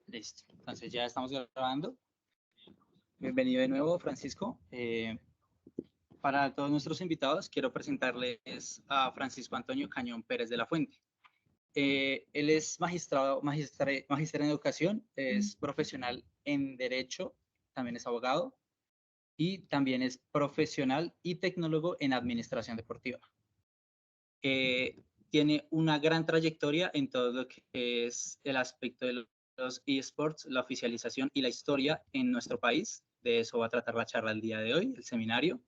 Listo, entonces ya estamos grabando. Bienvenido de nuevo, Francisco. Para todos nuestros invitados, quiero presentarles a Francisco Antonio Cañón Pérez de la Fuente. Él es magíster en educación, es profesional en derecho, también es abogado y también es profesional y tecnólogo en administración deportiva. Tiene una gran trayectoria en todo lo que es el aspecto de los eSports, la oficialización y la historia en nuestro país. De eso va a tratar la charla el día de hoy, el seminario.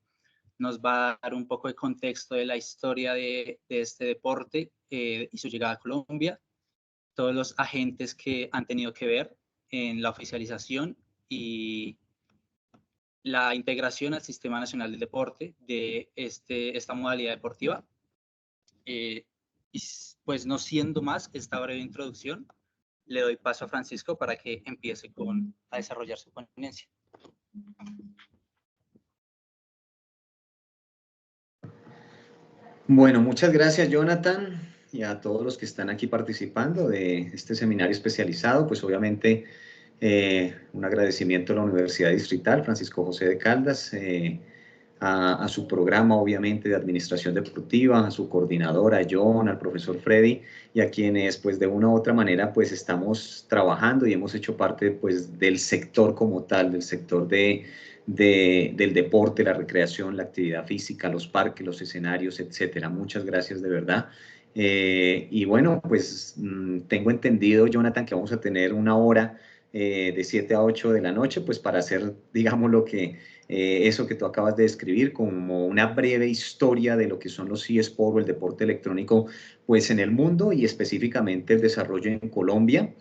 Nos va a dar un poco de contexto de la historia de este deporte y su llegada a Colombia, todos los agentes que han tenido que ver en la oficialización y la integración al Sistema Nacional del Deporte de esta modalidad deportiva. Y pues no siendo más esta breve introducción, le doy paso a Francisco para que empiece a desarrollar su ponencia. Bueno, muchas gracias, Jonathan, y a todos los que están aquí participando de este seminario especializado. Pues obviamente un agradecimiento a la Universidad Distrital Francisco José de Caldas, a su programa, obviamente, de administración deportiva, a su coordinadora, John, al profesor Freddy, y a quienes, pues, de una u otra manera, pues, estamos trabajando y hemos hecho parte, pues, del sector como tal, del sector del deporte, la recreación, la actividad física, los parques, los escenarios, etcétera. Muchas gracias, de verdad. Y bueno, pues, tengo entendido, Jonathan, que vamos a tener una hora de 7 a 8 de la noche, pues, para hacer, digamos, lo que eso que tú acabas de describir, como una breve historia de lo que son los eSports o el deporte electrónico, pues en el mundo y específicamente el desarrollo en Colombia.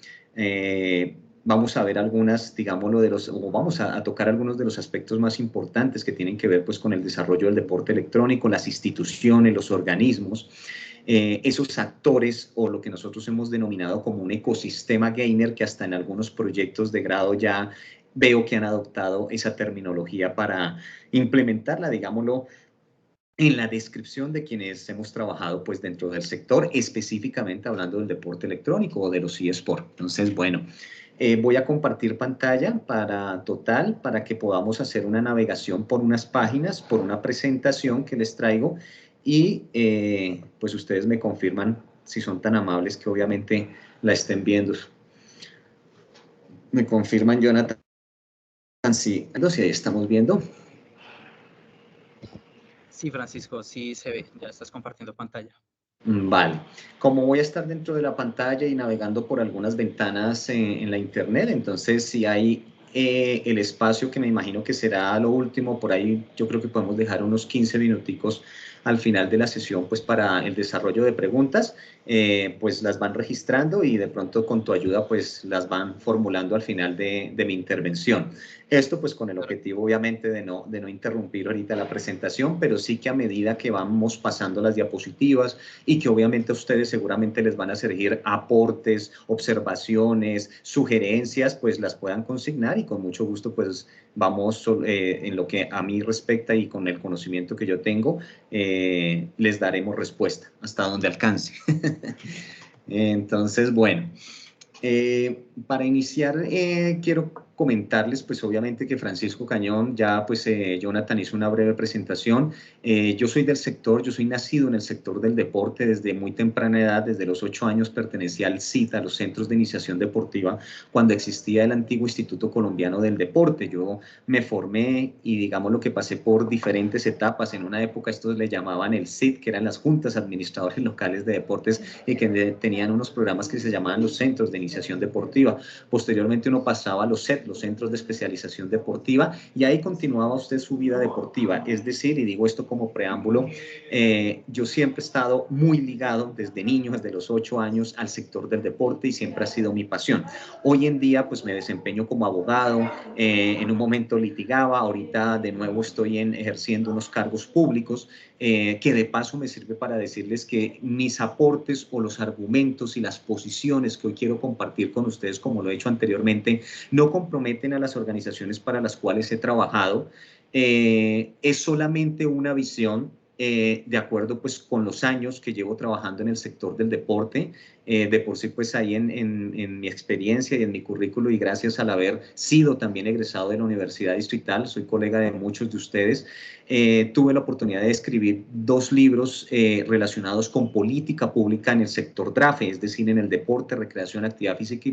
Vamos a ver algunas, digámoslo, o vamos a tocar algunos de los aspectos más importantes que tienen que ver pues con el desarrollo del deporte electrónico, las instituciones, los organismos, esos actores o lo que nosotros hemos denominado como un ecosistema gamer, que hasta en algunos proyectos de grado ya veo que han adoptado esa terminología para implementarla, digámoslo, en la descripción de quienes hemos trabajado pues dentro del sector, específicamente hablando del deporte electrónico o de los eSports. Entonces, bueno, voy a compartir pantalla para que podamos hacer una navegación por unas páginas, por una presentación que les traigo y pues ustedes me confirman si son tan amables que obviamente la estén viendo. Me confirman, Jonathan. Sí, ahí estamos viendo. Sí, Francisco, sí se ve, ya estás compartiendo pantalla. Vale, como voy a estar dentro de la pantalla y navegando por algunas ventanas en la internet, entonces si hay el espacio que me imagino que será lo último, por ahí yo creo que podemos dejar unos 15 minuticos al final de la sesión pues para el desarrollo de preguntas, pues las van registrando y de pronto con tu ayuda pues las van formulando al final de mi intervención. Esto pues con el objetivo obviamente de no interrumpir ahorita la presentación, pero sí que a medida que vamos pasando las diapositivas y que obviamente a ustedes seguramente les van a servir aportes, observaciones, sugerencias, pues las puedan consignar y con mucho gusto pues vamos en lo que a mí respecta y con el conocimiento que yo tengo, les daremos respuesta hasta donde alcance. Entonces, bueno. Para iniciar, quiero comentarles, pues obviamente que Francisco Cañón, ya pues Jonathan hizo una breve presentación. Yo soy del sector, yo soy nacido en el sector del deporte desde muy temprana edad, desde los 8 años pertenecía al CITA, a los Centros de Iniciación Deportiva, cuando existía el antiguo Instituto Colombiano del Deporte. Yo me formé y digamos lo que pasé por diferentes etapas. En una época estos le llamaban el CID, que eran las Juntas Administradores Locales de Deportes y que tenían unos programas que se llamaban los Centros de Iniciación Deportiva. deportiva. Posteriormente uno pasaba a los CED, los Centros de Especialización Deportiva, y ahí continuaba usted su vida deportiva. Es decir, y digo esto como preámbulo, yo siempre he estado muy ligado desde niño, desde los 8 años, al sector del deporte y siempre ha sido mi pasión. Hoy en día pues me desempeño como abogado, en un momento litigaba, ahorita de nuevo estoy ejerciendo unos cargos públicos, que de paso me sirve para decirles que mis aportes o los argumentos y las posiciones que hoy quiero compartir con ustedes, como lo he hecho anteriormente, no comprometen a las organizaciones para las cuales he trabajado. Es solamente una visión de acuerdo pues con los años que llevo trabajando en el sector del deporte. De por sí pues ahí en mi experiencia y en mi currículo, y gracias al haber sido también egresado de la Universidad Distrital, soy colega de muchos de ustedes, tuve la oportunidad de escribir 2 libros relacionados con política pública en el sector DRAFE, es decir, en el deporte, recreación, actividad física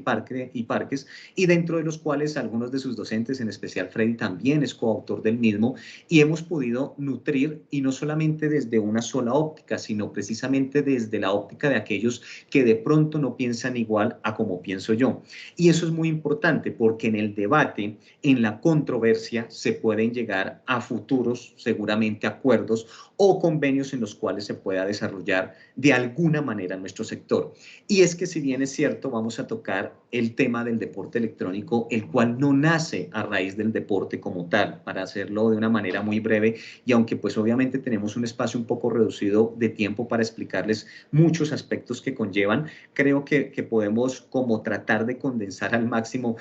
y parques, y dentro de los cuales algunos de sus docentes, en especial Freddy, también es coautor del mismo, y hemos podido nutrir, y no solamente desde una sola óptica, sino precisamente desde la óptica de aquellos que de pronto no piensan igual a como pienso yo. Y eso es muy importante porque en el debate, en la controversia, se pueden llegar a futuros, seguramente, acuerdos o convenios en los cuales se pueda desarrollar de alguna manera nuestro sector. Y es que si bien es cierto, vamos a tocar el tema del deporte electrónico, el cual no nace a raíz del deporte como tal, para hacerlo de una manera muy breve, y aunque pues obviamente tenemos un espacio un poco reducido de tiempo para explicarles muchos aspectos que conllevan, creo que podemos como tratar de condensar al máximo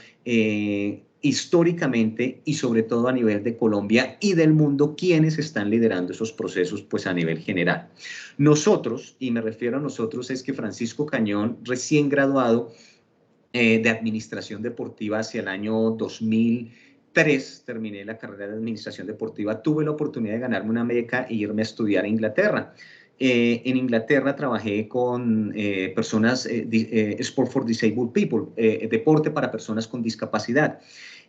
históricamente y sobre todo a nivel de Colombia y del mundo, quienes están liderando esos procesos pues a nivel general. Nosotros, y me refiero a nosotros, es que Francisco Cañón, recién graduado de Administración Deportiva hacia el año 2003, terminé la carrera de Administración Deportiva, tuve la oportunidad de ganarme una beca e irme a estudiar a Inglaterra. En Inglaterra trabajé con personas, Sport for Disabled People, deporte para personas con discapacidad.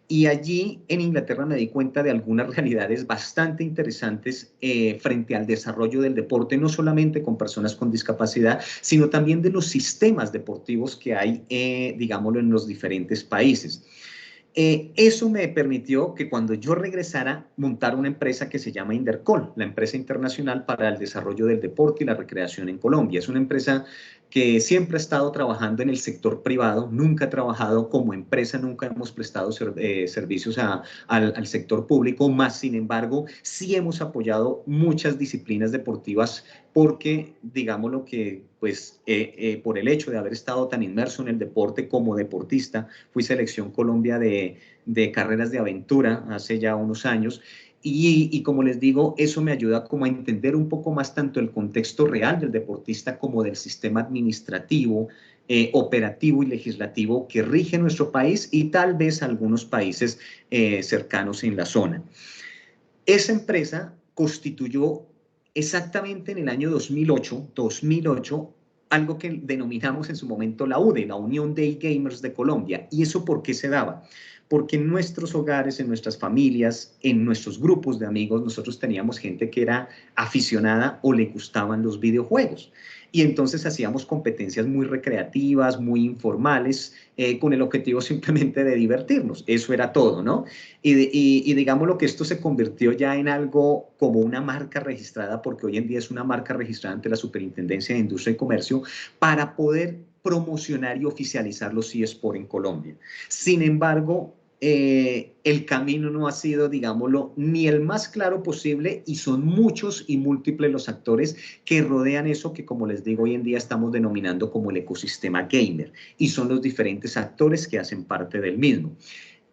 Y allí en Inglaterra me di cuenta de algunas realidades bastante interesantes frente al desarrollo del deporte, no solamente con personas con discapacidad, sino también de los sistemas deportivos que hay, digámoslo, en los diferentes países. Eso me permitió que cuando yo regresara montar una empresa que se llama Indercol, la empresa internacional para el desarrollo del deporte y la recreación en Colombia. Es una empresa que siempre ha estado trabajando en el sector privado, nunca ha trabajado como empresa, nunca hemos prestado servicios al sector público, más sin embargo, sí hemos apoyado muchas disciplinas deportivas porque, digámoslo que, pues, por el hecho de haber estado tan inmerso en el deporte como deportista, fui selección Colombia de carreras de aventura hace ya unos años, y como les digo, eso me ayuda como a entender un poco más tanto el contexto real del deportista como del sistema administrativo, operativo y legislativo que rige nuestro país y tal vez algunos países cercanos en la zona. Esa empresa constituyó exactamente en el año 2008 algo que denominamos en su momento la UDE, la Unión de E-Gamers de Colombia. ¿Y eso por qué se daba? Porque en nuestros hogares, en nuestras familias, en nuestros grupos de amigos, nosotros teníamos gente que era aficionada o le gustaban los videojuegos. Y entonces hacíamos competencias muy recreativas, muy informales, con el objetivo simplemente de divertirnos. Eso era todo, ¿no? Y digamos lo que esto se convirtió ya en algo como una marca registrada, porque hoy en día es una marca registrada ante la Superintendencia de Industria y Comercio, para poder promocionar y oficializar los eSports en Colombia. Sin embargo, el camino no ha sido, digámoslo, ni el más claro posible, y son muchos y múltiples los actores que rodean eso que, como les digo, hoy en día estamos denominando como el ecosistema gamer, y son los diferentes actores que hacen parte del mismo.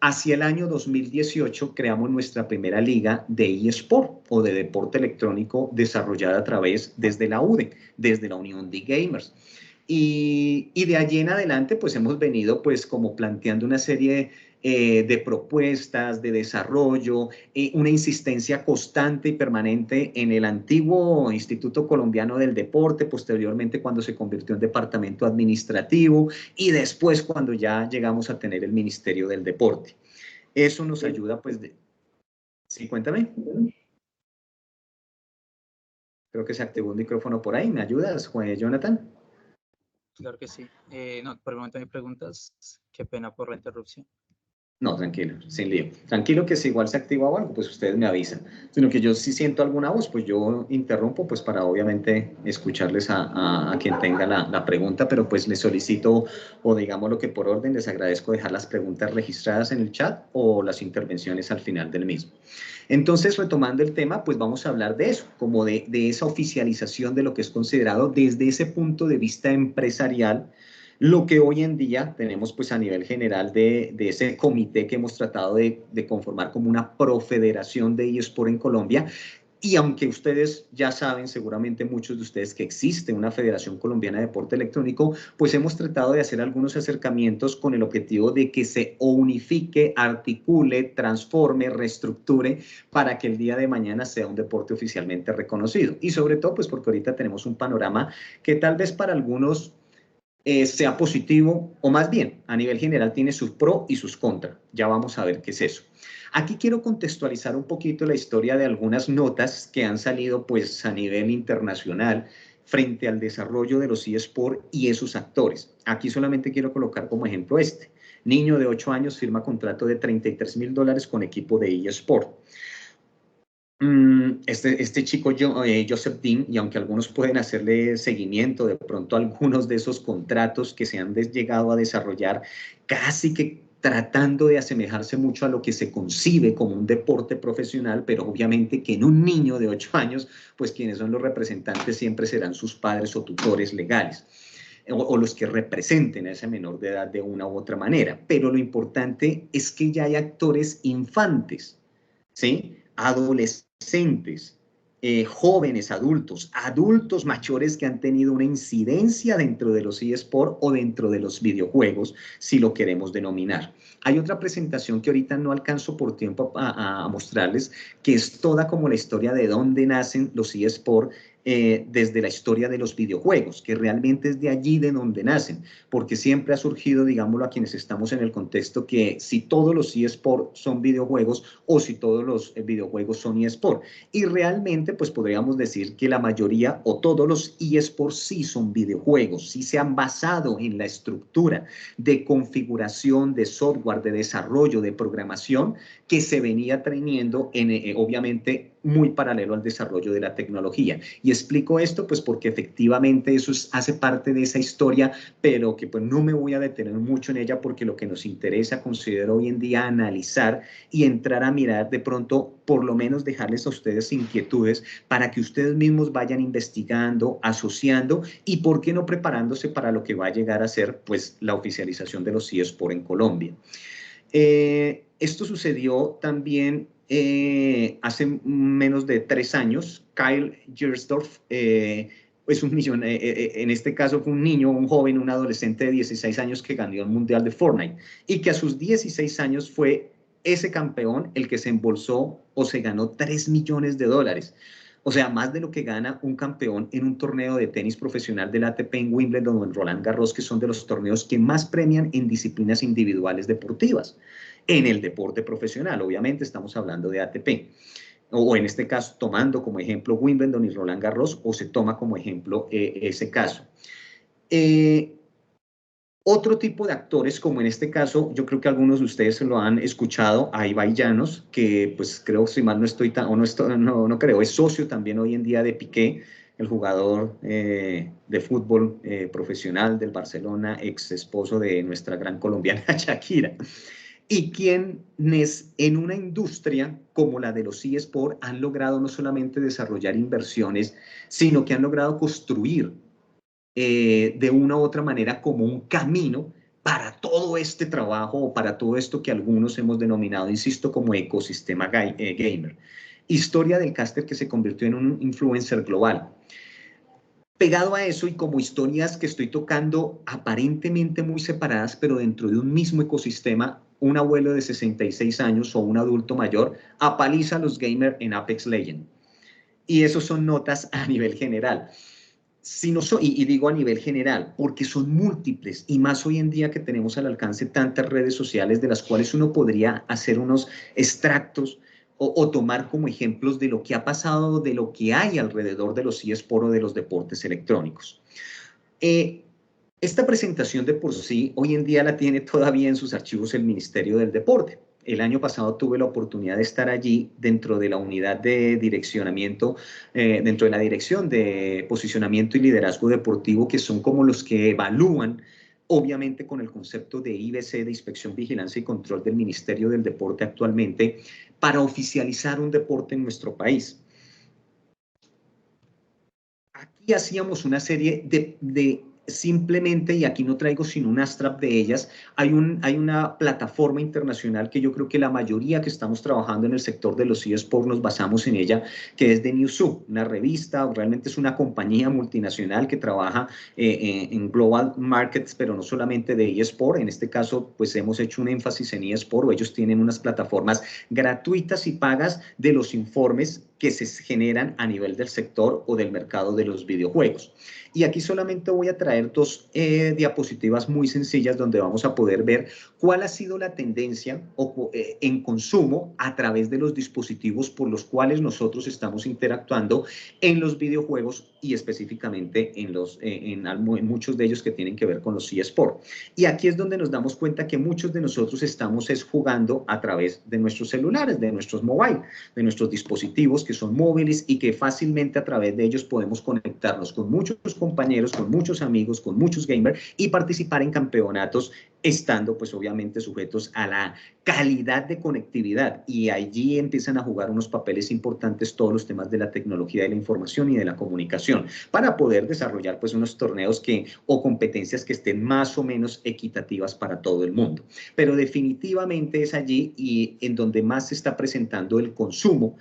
Hacia el año 2018 creamos nuestra primera liga de eSport o de deporte electrónico desarrollada a través desde la UDE, desde la Unión de Gamers. Y de allí en adelante pues hemos venido pues como planteando una serie de propuestas, de desarrollo, una insistencia constante y permanente en el antiguo Instituto Colombiano del Deporte, posteriormente cuando se convirtió en departamento administrativo y después cuando ya llegamos a tener el Ministerio del Deporte. Eso nos ayuda pues de... Sí, cuéntame. Creo que se activó un micrófono por ahí. ¿Me ayudas, Jonathan? Claro que sí. No, por el momento no hay preguntas. Qué pena por la interrupción. No, tranquilo, sin lío. Tranquilo que si igual se activa o algo, pues ustedes me avisan. Sino que yo si siento alguna voz, pues yo interrumpo, pues para obviamente escucharles a quien tenga la pregunta, pero pues les solicito, o digamos lo que por orden, les agradezco dejar las preguntas registradas en el chat o las intervenciones al final del mismo. Entonces, retomando el tema, pues vamos a hablar de eso, como de esa oficialización de lo que es considerado desde ese punto de vista empresarial, lo que hoy en día tenemos pues a nivel general de ese comité que hemos tratado de conformar como una profederación de eSport en Colombia. Y aunque ustedes ya saben, seguramente muchos de ustedes, que existe una Federación Colombiana de Deporte Electrónico, pues hemos tratado de hacer algunos acercamientos con el objetivo de que se unifique, articule, transforme, reestructure para que el día de mañana sea un deporte oficialmente reconocido. Y sobre todo, pues porque ahorita tenemos un panorama que tal vez para algunos sea positivo, o más bien, a nivel general tiene sus pros y sus contras. Ya vamos a ver qué es eso. Aquí quiero contextualizar un poquito la historia de algunas notas que han salido pues a nivel internacional frente al desarrollo de los eSports y esos actores. Aquí solamente quiero colocar como ejemplo este. Niño de 8 años firma contrato de $33,000 con equipo de eSport. Este chico, Joseph Dean, y aunque algunos pueden hacerle seguimiento de pronto a algunos de esos contratos que se han llegado a desarrollar, casi que tratando de asemejarse mucho a lo que se concibe como un deporte profesional, pero obviamente que en un niño de 8 años, pues quienes son los representantes siempre serán sus padres o tutores legales, o los que representen a ese menor de edad de una u otra manera. Pero lo importante es que ya hay actores infantes, ¿sí? Adolescentes, jóvenes, adultos mayores que han tenido una incidencia dentro de los eSports o dentro de los videojuegos, si lo queremos denominar. Hay otra presentación que ahorita no alcanzo por tiempo a mostrarles, que es toda como la historia de dónde nacen los eSports, desde la historia de los videojuegos, que realmente es de allí de donde nacen, porque siempre ha surgido, digámoslo, a quienes estamos en el contexto, que si todos los eSports son videojuegos o si todos los videojuegos son eSports. Y realmente, pues podríamos decir que la mayoría o todos los eSports sí son videojuegos, sí se han basado en la estructura de configuración, de software, de desarrollo, de programación que se venía teniendo obviamente muy paralelo al desarrollo de la tecnología. Y explico esto pues porque efectivamente eso hace parte de esa historia, pero que pues no me voy a detener mucho en ella, porque lo que nos interesa, considero hoy en día, analizar y entrar a mirar, de pronto por lo menos dejarles a ustedes inquietudes para que ustedes mismos vayan investigando, asociando y por qué no preparándose para lo que va a llegar a ser pues la oficialización de los eSports en Colombia. Esto sucedió también hace menos de 3 años. Kyle Gersdorf es un niño, en este caso fue un niño, un joven, un adolescente de 16 años que ganó el Mundial de Fortnite y que a sus 16 años fue ese campeón el que se embolsó o se ganó $3 millones. O sea, más de lo que gana un campeón en un torneo de tenis profesional del ATP en Wimbledon o en Roland Garros, que son de los torneos que más premian en disciplinas individuales deportivas. En el deporte profesional, obviamente, estamos hablando de ATP. O en este caso, tomando como ejemplo Wimbledon y Roland Garros, o se toma como ejemplo ese caso. Otro tipo de actores, como en este caso, yo creo que algunos de ustedes se lo han escuchado, a Ibai Llanos, que pues creo, si mal no estoy, o no, no creo, es socio también hoy en día de Piqué, el jugador de fútbol profesional del Barcelona, ex esposo de nuestra gran colombiana Shakira, y quienes en una industria como la de los eSports han logrado no solamente desarrollar inversiones, sino que han logrado construir de una u otra manera como un camino para todo este trabajo o para todo esto que algunos hemos denominado, insisto, como ecosistema gamer. Historia del caster que se convirtió en un influencer global. Pegado a eso y como historias que estoy tocando aparentemente muy separadas, pero dentro de un mismo ecosistema, un abuelo de 66 años o un adulto mayor apaliza a los gamers en Apex Legends. Y eso son notas a nivel general. Si no y digo a nivel general, porque son múltiples, y más hoy en día que tenemos al alcance tantas redes sociales de las cuales uno podría hacer unos extractos o tomar como ejemplos de lo que ha pasado, de lo que hay alrededor de los eSports o de los deportes electrónicos. Esta presentación de por sí, hoy en día la tiene todavía en sus archivos el Ministerio del Deporte. El año pasado tuve la oportunidad de estar allí dentro de la unidad de direccionamiento, dentro de la dirección de posicionamiento y liderazgo deportivo, que son como los que evalúan, obviamente con el concepto de IBC, de Inspección, Vigilancia y Control del Ministerio del Deporte actualmente, para oficializar un deporte en nuestro país. Aquí hacíamos una serie de simplemente, y aquí no traigo sino un abstract de ellas, hay una plataforma internacional que yo creo que la mayoría que estamos trabajando en el sector de los eSports nos basamos en ella, que es de Newzoo, una revista, realmente es una compañía multinacional que trabaja en global markets, pero no solamente de eSport. En este caso, pues hemos hecho un énfasis en eSport, o ellos tienen unas plataformas gratuitas y pagas de los informes que se generan a nivel del sector o del mercado de los videojuegos. Y aquí solamente voy a traer dos diapositivas muy sencillas donde vamos a poder ver cuál ha sido la tendencia en consumo a través de los dispositivos por los cuales nosotros estamos interactuando en los videojuegos y específicamente en muchos de ellos que tienen que ver con los eSports. Y aquí es donde nos damos cuenta que muchos de nosotros estamos jugando a través de nuestros celulares, de nuestros mobile, de nuestros dispositivos que son móviles y que fácilmente a través de ellos podemos conectarnos con muchos compañeros, con muchos amigos, con muchos gamers y participar en campeonatos, estando pues obviamente sujetos a la calidad de conectividad, y allí empiezan a jugar unos papeles importantes todos los temas de la tecnología de la información y de la comunicación para poder desarrollar pues unos torneos o competencias que estén más o menos equitativas para todo el mundo. Pero definitivamente es allí y en donde más se está presentando el consumo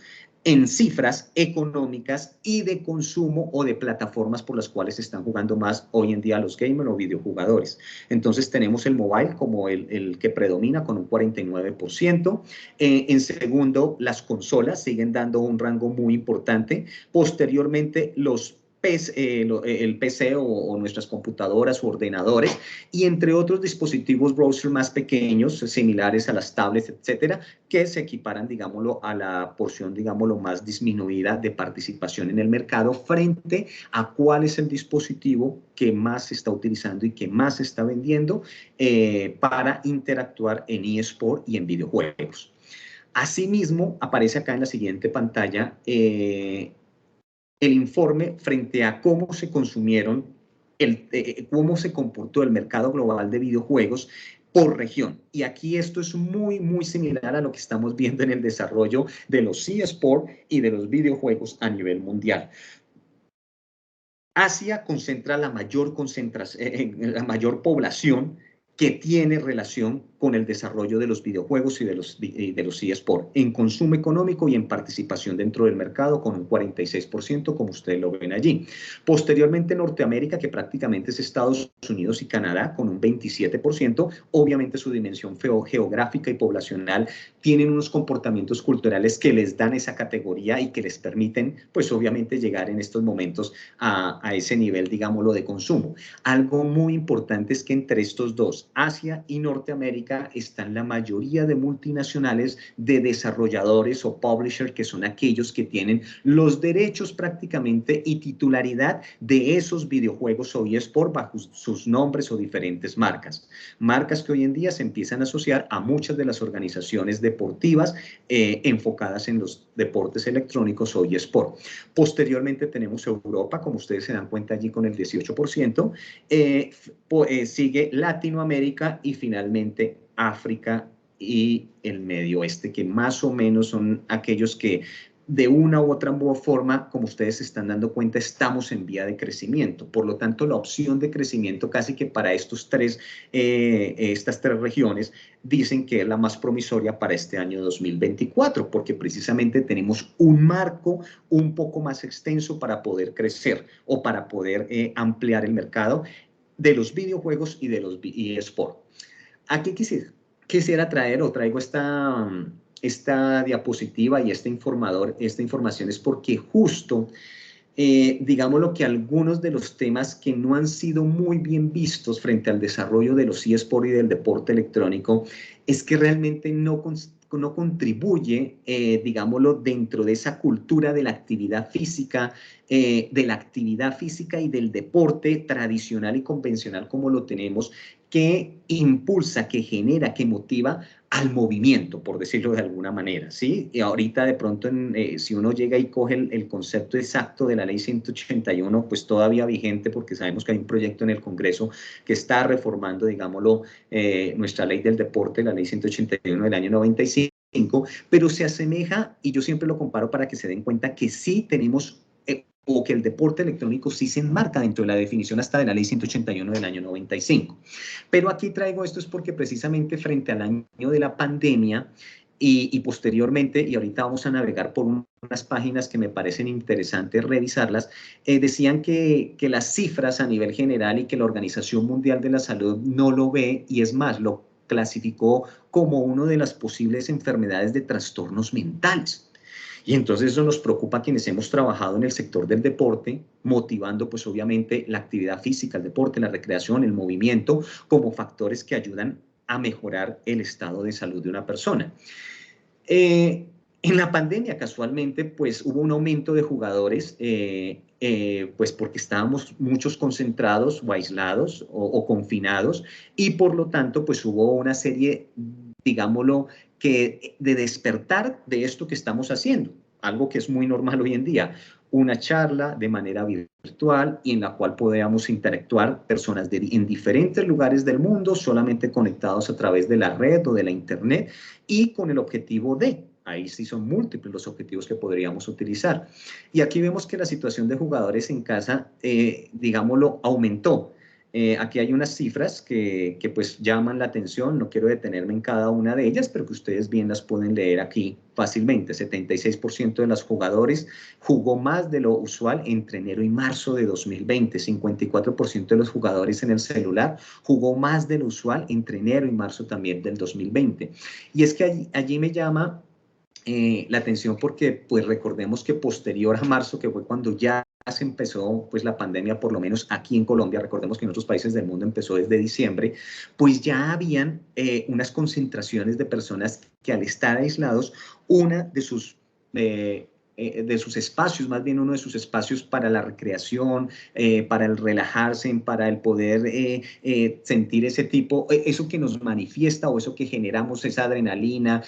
en cifras económicas y de consumo o de plataformas por las cuales están jugando más hoy en día los gamers o videojugadores. Entonces tenemos el mobile como el que predomina con un 49%. En segundo, las consolas siguen dando un rango muy importante. Posteriormente, el PC o nuestras computadoras o ordenadores, y entre otros dispositivos browser más pequeños, similares a las tablets, etcétera, que se equiparan, digámoslo, a la porción, digámoslo, más disminuida de participación en el mercado frente a cuál es el dispositivo que más se está utilizando y que más se está vendiendo para interactuar en eSport y en videojuegos. Asimismo, aparece acá en la siguiente pantalla el informe frente a cómo se consumieron, cómo se comportó el mercado global de videojuegos por región. Y aquí esto es muy, muy similar a lo que estamos viendo en el desarrollo de los eSports y de los videojuegos a nivel mundial. Asia concentra la mayor población que tiene relación con el desarrollo de los videojuegos y de los eSports, en consumo económico y en participación dentro del mercado con un 46%, como ustedes lo ven allí. Posteriormente Norteamérica, que prácticamente es Estados Unidos y Canadá, con un 27%, obviamente su dimensión geográfica y poblacional tienen unos comportamientos culturales que les dan esa categoría y que les permiten, pues obviamente, llegar en estos momentos a ese nivel, digámoslo, de consumo. Algo muy importante es que entre estos dos, Asia y Norteamérica, están la mayoría de multinacionales de desarrolladores o publishers, que son aquellos que tienen los derechos prácticamente y titularidad de esos videojuegos o eSport bajo sus nombres o diferentes marcas. Marcas que hoy en día se empiezan a asociar a muchas de las organizaciones deportivas enfocadas en los deportes electrónicos o eSport. Posteriormente tenemos Europa, como ustedes se dan cuenta allí con el 18%, sigue Latinoamérica y finalmente África y el Medio Oeste, que más o menos son aquellos que de una u otra forma, como ustedes se están dando cuenta, estamos en vía de crecimiento. Por lo tanto, la opción de crecimiento casi que para estas tres regiones dicen que es la más promisoria para este año 2024, porque precisamente tenemos un marco un poco más extenso para poder crecer o para poder ampliar el mercado de los videojuegos y de los eSports. Aquí quisiera traer o traigo esta diapositiva y esta información es porque justo, digámoslo, que algunos de los temas que no han sido muy bien vistos frente al desarrollo de los eSports y del deporte electrónico es que realmente no no contribuye, digámoslo, dentro de esa cultura de la actividad física, y del deporte tradicional y convencional como lo tenemos, que impulsa, que genera, que motiva al movimiento, por decirlo de alguna manera, ¿sí? Y ahorita de pronto, si uno llega y coge el concepto exacto de la ley 181, pues todavía vigente, porque sabemos que hay un proyecto en el Congreso que está reformando, digámoslo, nuestra ley del deporte, la ley 181 del año 95, pero se asemeja, y yo siempre lo comparo para que se den cuenta que sí tenemos, o que el deporte electrónico sí se enmarca dentro de la definición hasta de la ley 181 del año 95. Pero aquí traigo esto es porque precisamente frente al año de la pandemia y posteriormente, y ahorita vamos a navegar por unas páginas que me parecen interesantes revisarlas, decían que las cifras a nivel general y que la Organización Mundial de la Salud no lo ve, y es más, lo clasificó como una de las posibles enfermedades de trastornos mentales. Y entonces eso nos preocupa a quienes hemos trabajado en el sector del deporte, motivando pues obviamente la actividad física, el deporte, la recreación, el movimiento, como factores que ayudan a mejorar el estado de salud de una persona. En la pandemia, casualmente, pues hubo un aumento de jugadores, pues porque estábamos muchos concentrados o aislados o confinados, y por lo tanto, pues hubo una serie, digámoslo, que de despertar de esto que estamos haciendo, algo que es muy normal hoy en día, una charla de manera virtual y en la cual podamos interactuar personas en diferentes lugares del mundo, solamente conectados a través de la red o de la internet, y con el objetivo de, ahí sí son múltiples los objetivos que podríamos utilizar. Y aquí vemos que la situación de jugadores en casa, digámoslo, aumentó. Aquí hay unas cifras que pues llaman la atención, no quiero detenerme en cada una de ellas, pero que ustedes bien las pueden leer aquí fácilmente. 76% de los jugadores jugó más de lo usual entre enero y marzo de 2020. 54% de los jugadores en el celular jugó más de lo usual entre enero y marzo también del 2020. Y es que allí me llama la atención porque pues recordemos que posterior a marzo, que fue cuando ya se empezó pues la pandemia, por lo menos aquí en Colombia, recordemos que en otros países del mundo empezó desde diciembre, pues ya habían unas concentraciones de personas que al estar aislados, una de sus espacios, más bien uno de sus espacios para la recreación, para el relajarse, para el poder sentir ese tipo, eso que nos manifiesta o eso que generamos, esa adrenalina,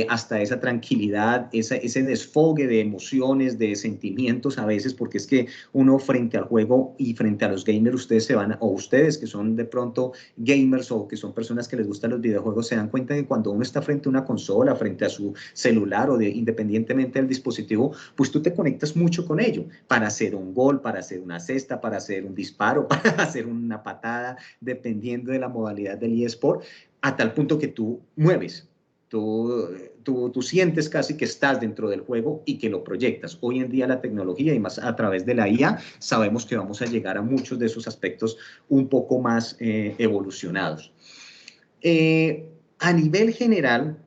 hasta esa tranquilidad, ese desfogue de emociones, de sentimientos a veces, porque es que uno frente al juego y frente a los gamers, ustedes se van, o ustedes que son de pronto gamers o que son personas que les gustan los videojuegos, se dan cuenta que cuando uno está frente a una consola, frente a su celular o independientemente del dispositivo, pues tú te conectas mucho con ello, para hacer un gol, para hacer una cesta, para hacer un disparo, para hacer una patada, dependiendo de la modalidad del eSport, a tal punto que tú mueves. Tú sientes casi que estás dentro del juego y que lo proyectas. Hoy en día la tecnología y más a través de la IA sabemos que vamos a llegar a muchos de esos aspectos un poco más evolucionados. A nivel general,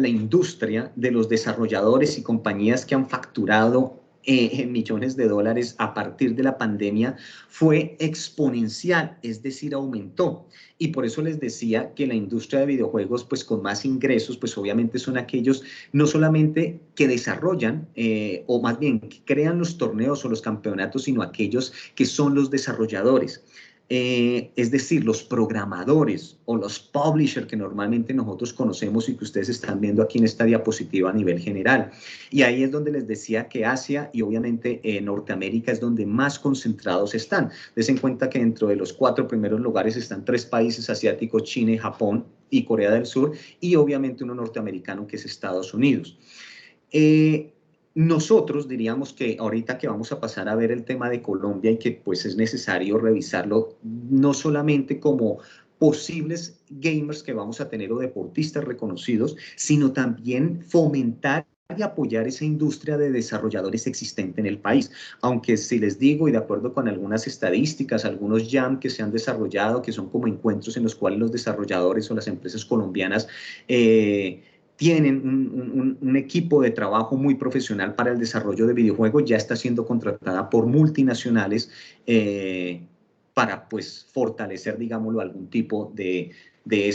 la industria de los desarrolladores y compañías que han facturado millones de dólares a partir de la pandemia fue exponencial, es decir, aumentó. Y por eso les decía que la industria de videojuegos, pues con más ingresos, pues obviamente son aquellos no solamente que desarrollan, o más bien que crean los torneos o los campeonatos, sino aquellos que son los desarrolladores. Es decir, los programadores o los publishers que normalmente nosotros conocemos y que ustedes están viendo aquí en esta diapositiva a nivel general. Y ahí es donde les decía que Asia y obviamente Norteamérica es donde más concentrados están. Des en cuenta que dentro de los 4 primeros lugares están 3 países asiáticos, China, Japón y Corea del Sur, y obviamente uno norteamericano que es Estados Unidos. Nosotros diríamos que ahorita que vamos a pasar a ver el tema de Colombia y que pues es necesario revisarlo no solamente como posibles gamers que vamos a tener o deportistas reconocidos, sino también fomentar y apoyar esa industria de desarrolladores existente en el país. Aunque si les digo, y de acuerdo con algunas estadísticas, algunos jam que se han desarrollado, que son como encuentros en los cuales los desarrolladores o las empresas colombianas tienen un equipo de trabajo muy profesional para el desarrollo de videojuegos, ya está siendo contratada por multinacionales para pues fortalecer, digámoslo, algún tipo de de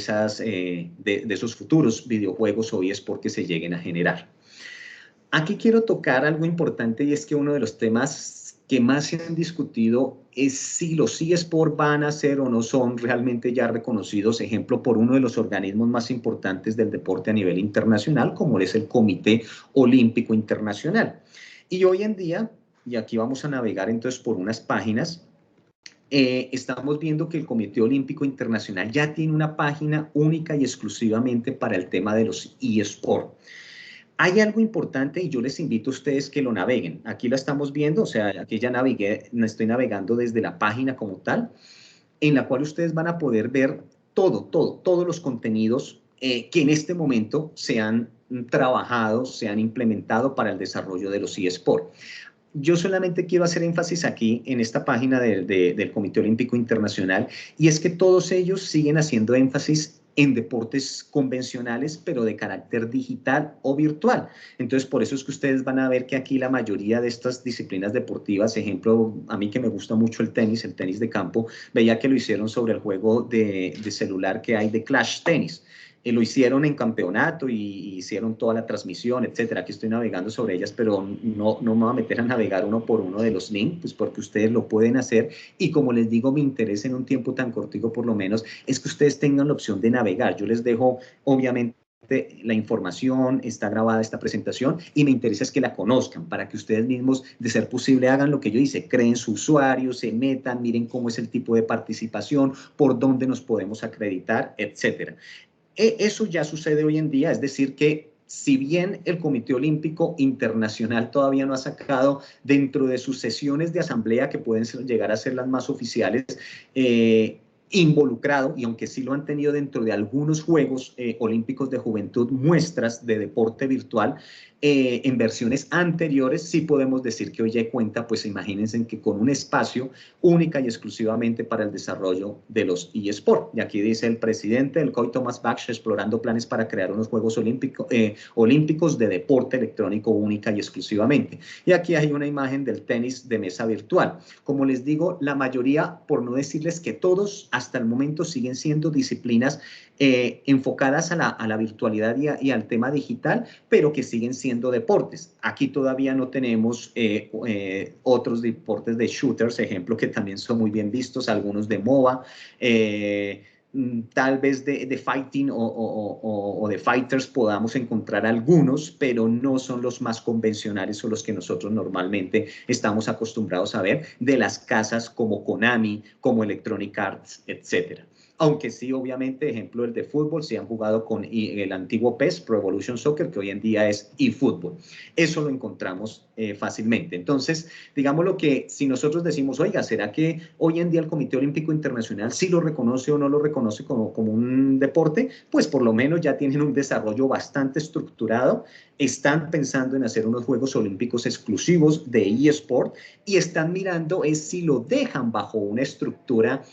esos futuros videojuegos o eSport que se lleguen a generar. Aquí quiero tocar algo importante, y es que uno de los temas que más se han discutido es si los eSports van a ser o no son realmente ya reconocidos, ejemplo, por uno de los organismos más importantes del deporte a nivel internacional, como es el Comité Olímpico Internacional. Y hoy en día, y aquí vamos a navegar entonces por unas páginas, estamos viendo que el Comité Olímpico Internacional ya tiene una página única y exclusivamente para el tema de los eSports. Hay algo importante y yo les invito a ustedes que lo naveguen. Aquí la estamos viendo, o sea, aquí ya estoy navegando desde la página como tal, en la cual ustedes van a poder ver todos los contenidos que en este momento se han trabajado, se han implementado para el desarrollo de los eSports. Yo solamente quiero hacer énfasis aquí en esta página del Comité Olímpico Internacional, y es que todos ellos siguen haciendo énfasis en deportes convencionales, pero de carácter digital o virtual. Entonces, por eso es que ustedes van a ver que aquí la mayoría de estas disciplinas deportivas, ejemplo, a mí que me gusta mucho el tenis de campo, veía que lo hicieron sobre el juego de celular que hay de Clash Tennis. Lo hicieron en campeonato y hicieron toda la transmisión, etcétera. Aquí estoy navegando sobre ellas, pero no me voy a meter a navegar uno por uno de los links, pues porque ustedes lo pueden hacer. Y como les digo, mi interés en un tiempo tan cortico por lo menos es que ustedes tengan la opción de navegar. Yo les dejo, obviamente, la información, está grabada esta presentación, y me interesa es que la conozcan para que ustedes mismos, de ser posible, hagan lo que yo hice, creen su usuario, se metan, miren cómo es el tipo de participación, por dónde nos podemos acreditar, etcétera. Eso ya sucede hoy en día, es decir que si bien el Comité Olímpico Internacional todavía no ha sacado dentro de sus sesiones de asamblea, que pueden llegar a ser las más oficiales, involucrado, y aunque sí lo han tenido dentro de algunos Juegos Olímpicos de Juventud, muestras de deporte virtual, en versiones anteriores, sí podemos decir que hoy ya cuenta, pues imagínense que con un espacio única y exclusivamente para el desarrollo de los eSports. Y aquí dice el presidente del COI, Thomas Bach, explorando planes para crear unos Juegos Olímpicos de deporte electrónico única y exclusivamente. Y aquí hay una imagen del tenis de mesa virtual. Como les digo, la mayoría, por no decirles que todos, hasta el momento siguen siendo disciplinas enfocadas a la virtualidad y al tema digital, pero que siguen siendo deportes. Aquí todavía no tenemos otros deportes de shooters, ejemplo, que también son muy bien vistos, algunos de MOBA, tal vez de fighting o de fighters podamos encontrar algunos, pero no son los más convencionales o los que nosotros normalmente estamos acostumbrados a ver de las casas como Konami, como Electronic Arts, etcétera. Aunque sí, obviamente, ejemplo, el de fútbol, se han jugado con el antiguo PES, Pro Evolution Soccer, que hoy en día es eFootball. Eso lo encontramos fácilmente. Entonces, digamos lo que si nosotros decimos, oiga, ¿será que hoy en día el Comité Olímpico Internacional sí lo reconoce o no lo reconoce como un deporte? Pues por lo menos ya tienen un desarrollo bastante estructurado, están pensando en hacer unos Juegos Olímpicos exclusivos de eSport, y están mirando es si lo dejan bajo una estructura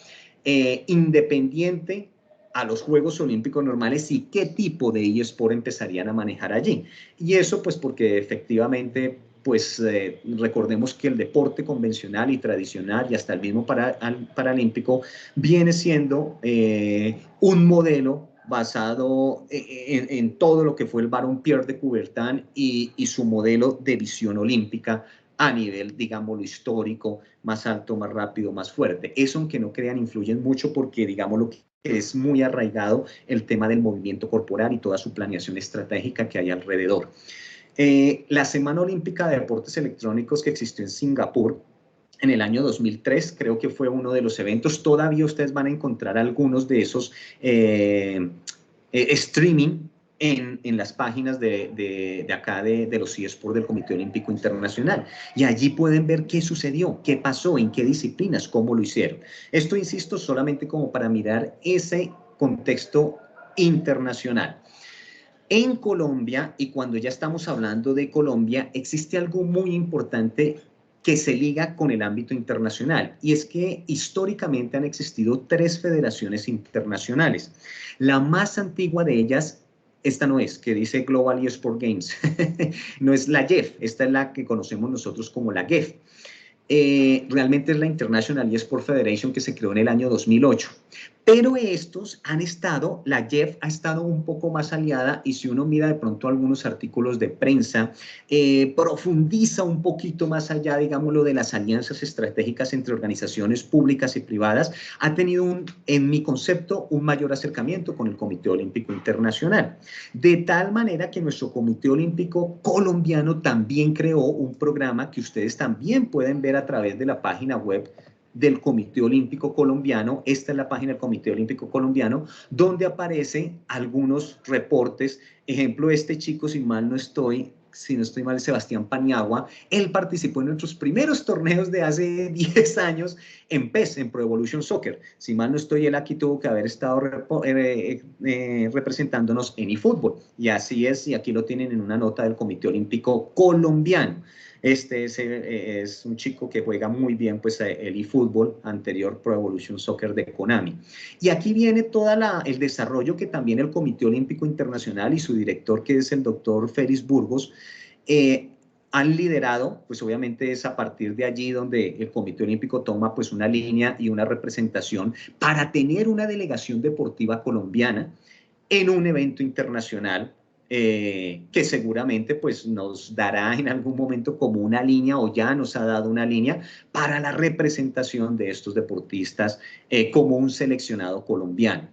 independiente a los Juegos Olímpicos normales, y qué tipo de eSport empezarían a manejar allí. Y eso pues porque efectivamente, pues recordemos que el deporte convencional y tradicional, y hasta el mismo paralímpico, viene siendo un modelo basado en todo lo que fue el Barón Pierre de Coubertin y su modelo de visión olímpica a nivel, digámoslo, histórico, más alto, más rápido, más fuerte. Eso, aunque no crean, influyen mucho porque, digámoslo, que es muy arraigado el tema del movimiento corporal y toda su planeación estratégica que hay alrededor. La Semana Olímpica de Deportes Electrónicos que existió en Singapur en el año 2003, creo que fue uno de los eventos. Todavía ustedes van a encontrar algunos de esos streaming en las páginas de acá de los eSports del Comité Olímpico Internacional. Y allí pueden ver qué sucedió, qué pasó, en qué disciplinas, cómo lo hicieron. Esto, insisto, solamente como para mirar ese contexto internacional. En Colombia, y cuando ya estamos hablando de Colombia, existe algo muy importante que se liga con el ámbito internacional, y es que históricamente han existido 3 federaciones internacionales. La más antigua de ellas, esta no es, que dice Global eSport Games, no es la JEF, esta es la que conocemos nosotros como la GEF. Realmente es la International eSport Federation, que se creó en el año 2008. Pero estos han estado, la JEF ha estado un poco más aliada y si uno mira de pronto algunos artículos de prensa, profundiza un poquito más allá, digámoslo, de las alianzas estratégicas entre organizaciones públicas y privadas, ha tenido, en mi concepto, un mayor acercamiento con el Comité Olímpico Internacional. De tal manera que nuestro Comité Olímpico colombiano también creó un programa que ustedes también pueden ver a través de la página web del Comité Olímpico Colombiano. Esta es la página del Comité Olímpico Colombiano, donde aparecen algunos reportes. Ejemplo, este chico, si no estoy mal, es Sebastián Paniagua. Él participó en nuestros primeros torneos de hace 10 años en PES, en Pro Evolution Soccer. Si mal no estoy, él aquí tuvo que haber estado representándonos en eFootball. Y así es, y aquí lo tienen en una nota del Comité Olímpico Colombiano. Este es un chico que juega muy bien pues, el eFootball, anterior Pro Evolution Soccer de Konami. Y aquí viene todo el desarrollo que también el Comité Olímpico Internacional y su director, que es el doctor Félix Burgos, han liderado. Pues obviamente es a partir de allí donde el Comité Olímpico toma pues una línea y una representación para tener una delegación deportiva colombiana en un evento internacional que seguramente pues, nos dará en algún momento como una línea, o ya nos ha dado una línea para la representación de estos deportistas como un seleccionado colombiano.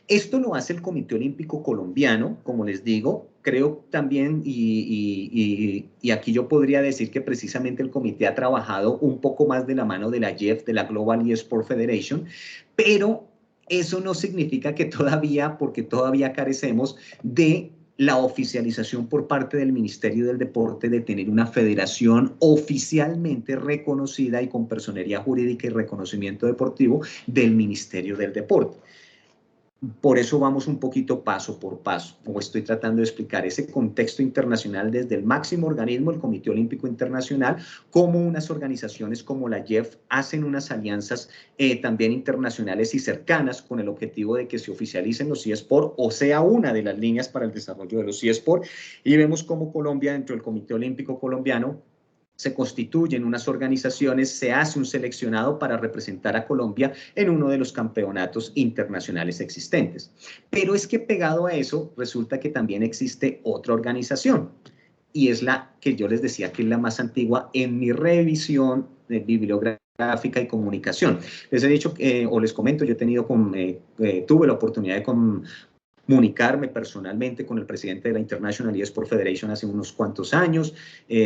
Esto lo hace el Comité Olímpico Colombiano, como les digo. Creo también, y aquí yo podría decir que precisamente el comité ha trabajado un poco más de la mano de la JEF, de la Global eSport Federation, pero eso no significa que todavía, porque todavía carecemos de la oficialización por parte del Ministerio del Deporte de tener una federación oficialmente reconocida y con personería jurídica y reconocimiento deportivo del Ministerio del Deporte. Por eso vamos un poquito paso por paso, como estoy tratando de explicar ese contexto internacional desde el máximo organismo, el Comité Olímpico Internacional, como unas organizaciones como la JEF hacen unas alianzas también internacionales y cercanas con el objetivo de que se oficialicen los eSports o sea una de las líneas para el desarrollo de los eSports. Y vemos cómo Colombia, dentro del Comité Olímpico Colombiano, se constituyen unas organizaciones, se hace un seleccionado para representar a Colombia en uno de los campeonatos internacionales existentes. Pero es que pegado a eso, resulta que también existe otra organización, y es la que yo les decía que es la más antigua en mi revisión de bibliográfica y comunicación. Les he dicho, o les comento, yo he tenido tuve la oportunidad de comunicarme personalmente con el presidente de la International eSport Federation hace unos cuantos años.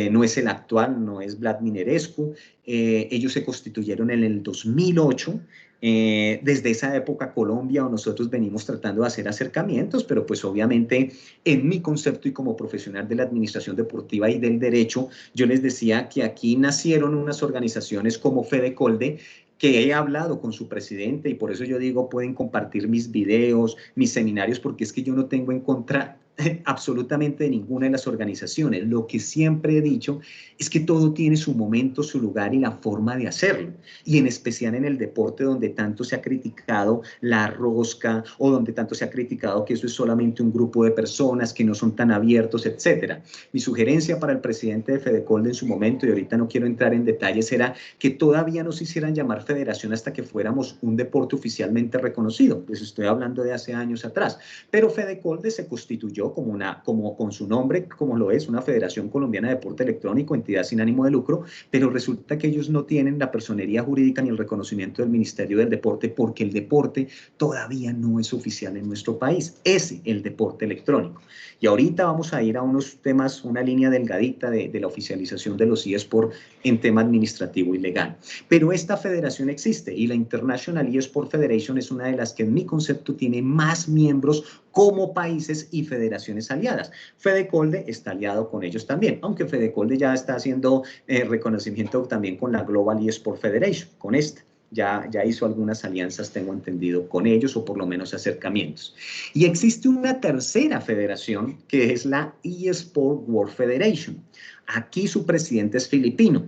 No es el actual, no es Vlad Minerescu. Ellos se constituyeron en el 2008. Desde esa época Colombia o nosotros venimos tratando de hacer acercamientos, pero pues obviamente en mi concepto y como profesional de la administración deportiva y del derecho, yo les decía que aquí nacieron unas organizaciones como Fedecolde, que he hablado con su presidente, y por eso yo digo, pueden compartir mis videos, mis seminarios, porque es que yo no tengo en contra absolutamente de ninguna de las organizaciones. Lo que siempre he dicho es que todo tiene su momento, su lugar y la forma de hacerlo. Y en especial en el deporte, donde tanto se ha criticado la rosca, o donde tanto se ha criticado que eso es solamente un grupo de personas que no son tan abiertos, etcétera. Mi sugerencia para el presidente de Fedecolde en su momento, y ahorita no quiero entrar en detalles, era que todavía no se hicieran llamar federación hasta que fuéramos un deporte oficialmente reconocido. Les estoy hablando de hace años atrás. Pero Fedecolde se constituyó como con su nombre, como lo es, una Federación Colombiana de Deporte Electrónico, entidad sin ánimo de lucro, pero resulta que ellos no tienen la personería jurídica ni el reconocimiento del Ministerio del Deporte, porque el deporte todavía no es oficial en nuestro país, es el deporte electrónico. Y ahorita vamos a ir a unos temas, una línea delgadita de la oficialización de los eSports en tema administrativo y legal. Pero esta federación existe, y la International eSport Federation es una de las que en mi concepto tiene más miembros como países y federaciones aliadas. Fedecolde está aliado con ellos también, aunque Fedecolde ya está haciendo reconocimiento también con la Global eSport Federation, con esta. Ya hizo algunas alianzas, tengo entendido, con ellos, o por lo menos acercamientos. Y existe una tercera federación, que es la eSport World Federation. Aquí su presidente es filipino.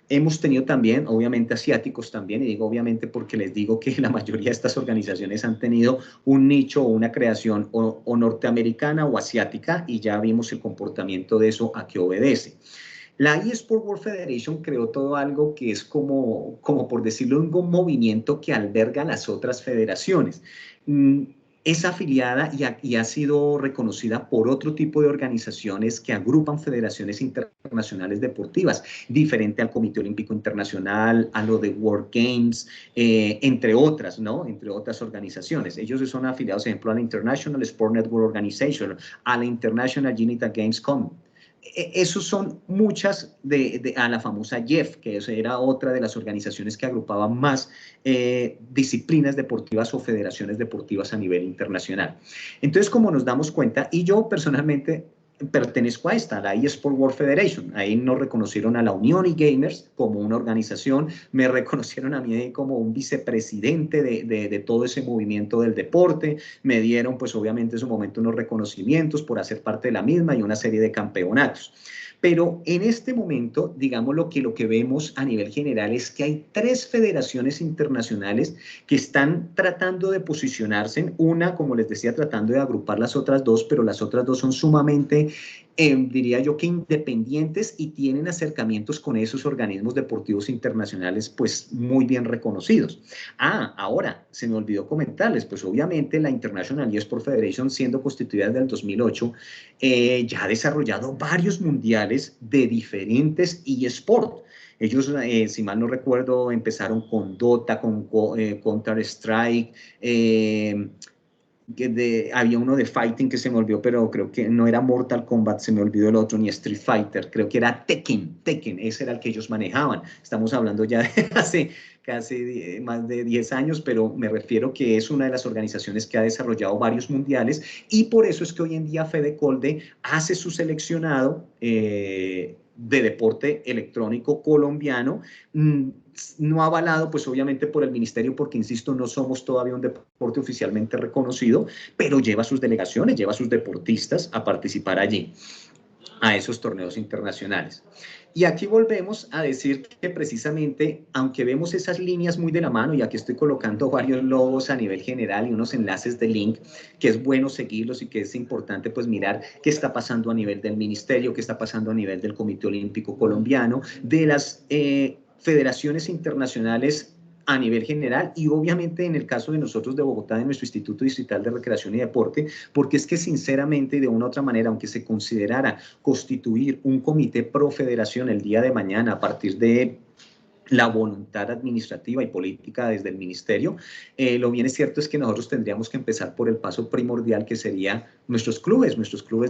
Hemos tenido también, obviamente, asiáticos también, y digo obviamente porque les digo que la mayoría de estas organizaciones han tenido un nicho o una creación o norteamericana o asiática, y ya vimos el comportamiento de eso a qué obedece. La eSport World Federation creó todo algo que es como por decirlo, un movimiento que alberga a las otras federaciones. Es afiliada y ha sido reconocida por otro tipo de organizaciones que agrupan federaciones internacionales deportivas, diferente al Comité Olímpico Internacional, a lo de World Games, entre otras, ¿no? Entre otras organizaciones. Ellos son afiliados, por ejemplo, a la International Sport Network Organization, a la International Genital Games Com. Esos son muchas a la famosa JEF, que era otra de las organizaciones que agrupaban más disciplinas deportivas o federaciones deportivas a nivel internacional. Entonces, como nos damos cuenta, y yo personalmente pertenezco a esta, a la eSport World Federation. Ahí nos reconocieron a la Unión eGamers como una organización, me reconocieron a mí como un vicepresidente de todo ese movimiento del deporte, me dieron pues obviamente en su momento unos reconocimientos por hacer parte de la misma y una serie de campeonatos. Pero en este momento, digamos lo que vemos a nivel general es que hay 3 federaciones internacionales que están tratando de posicionarse, una, como les decía, tratando de agrupar las otras 2, pero las otras 2 son sumamente, diría yo que independientes y tienen acercamientos con esos organismos deportivos internacionales pues muy bien reconocidos. Ahora, se me olvidó comentarles, pues obviamente la International eSport Federation, siendo constituida desde el 2008, ya ha desarrollado varios mundiales de diferentes eSport. Ellos, si mal no recuerdo, empezaron con Dota, con Counter-Strike, había uno de Fighting que se me olvidó, pero creo que no era Mortal Kombat, se me olvidó el otro, ni Street Fighter, creo que era Tekken, ese era el que ellos manejaban. Estamos hablando ya de hace casi más de 10 años, pero me refiero que es una de las organizaciones que ha desarrollado varios mundiales y por eso es que hoy en día Fede Colde hace su seleccionado de deporte electrónico colombiano, no avalado pues obviamente por el ministerio, porque insisto, no somos todavía un deporte oficialmente reconocido, pero lleva sus delegaciones, lleva sus deportistas a participar allí, a esos torneos internacionales. Y aquí volvemos a decir que precisamente, aunque vemos esas líneas muy de la mano, y aquí estoy colocando varios logos a nivel general y unos enlaces de link, que es bueno seguirlos y que es importante pues mirar qué está pasando a nivel del ministerio, qué está pasando a nivel del Comité Olímpico Colombiano, de las federaciones internacionales a nivel general y obviamente en el caso de nosotros de Bogotá, de nuestro Instituto Distrital de Recreación y Deporte, porque es que sinceramente y de una u otra manera, aunque se considerara constituir un comité pro federación el día de mañana a partir de la voluntad administrativa y política desde el ministerio, lo bien es cierto es que nosotros tendríamos que empezar por el paso primordial que sería nuestros clubes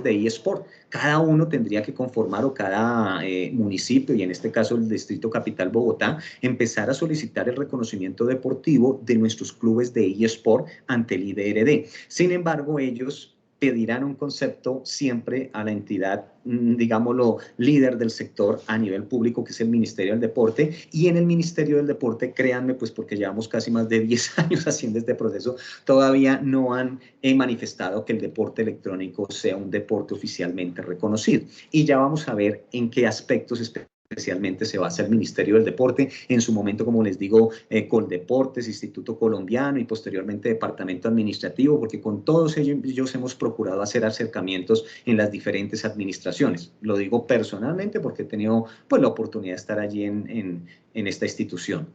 de eSport. Cada uno tendría que conformar o cada municipio, y en este caso el Distrito Capital Bogotá, empezar a solicitar el reconocimiento deportivo de nuestros clubes de eSport ante el IDRD. Sin embargo, ellos pedirán un concepto siempre a la entidad, digámoslo, líder del sector a nivel público, que es el Ministerio del Deporte, y en el Ministerio del Deporte, créanme, pues porque llevamos casi más de 10 años haciendo este proceso, todavía no han manifestado que el deporte electrónico sea un deporte oficialmente reconocido. Y ya vamos a ver en qué aspectos especialmente se basa el Ministerio del Deporte, en su momento, como les digo, Coldeportes, Instituto Colombiano y posteriormente Departamento Administrativo, porque con todos ellos hemos procurado hacer acercamientos en las diferentes administraciones. Lo digo personalmente porque he tenido pues, la oportunidad de estar allí en esta institución.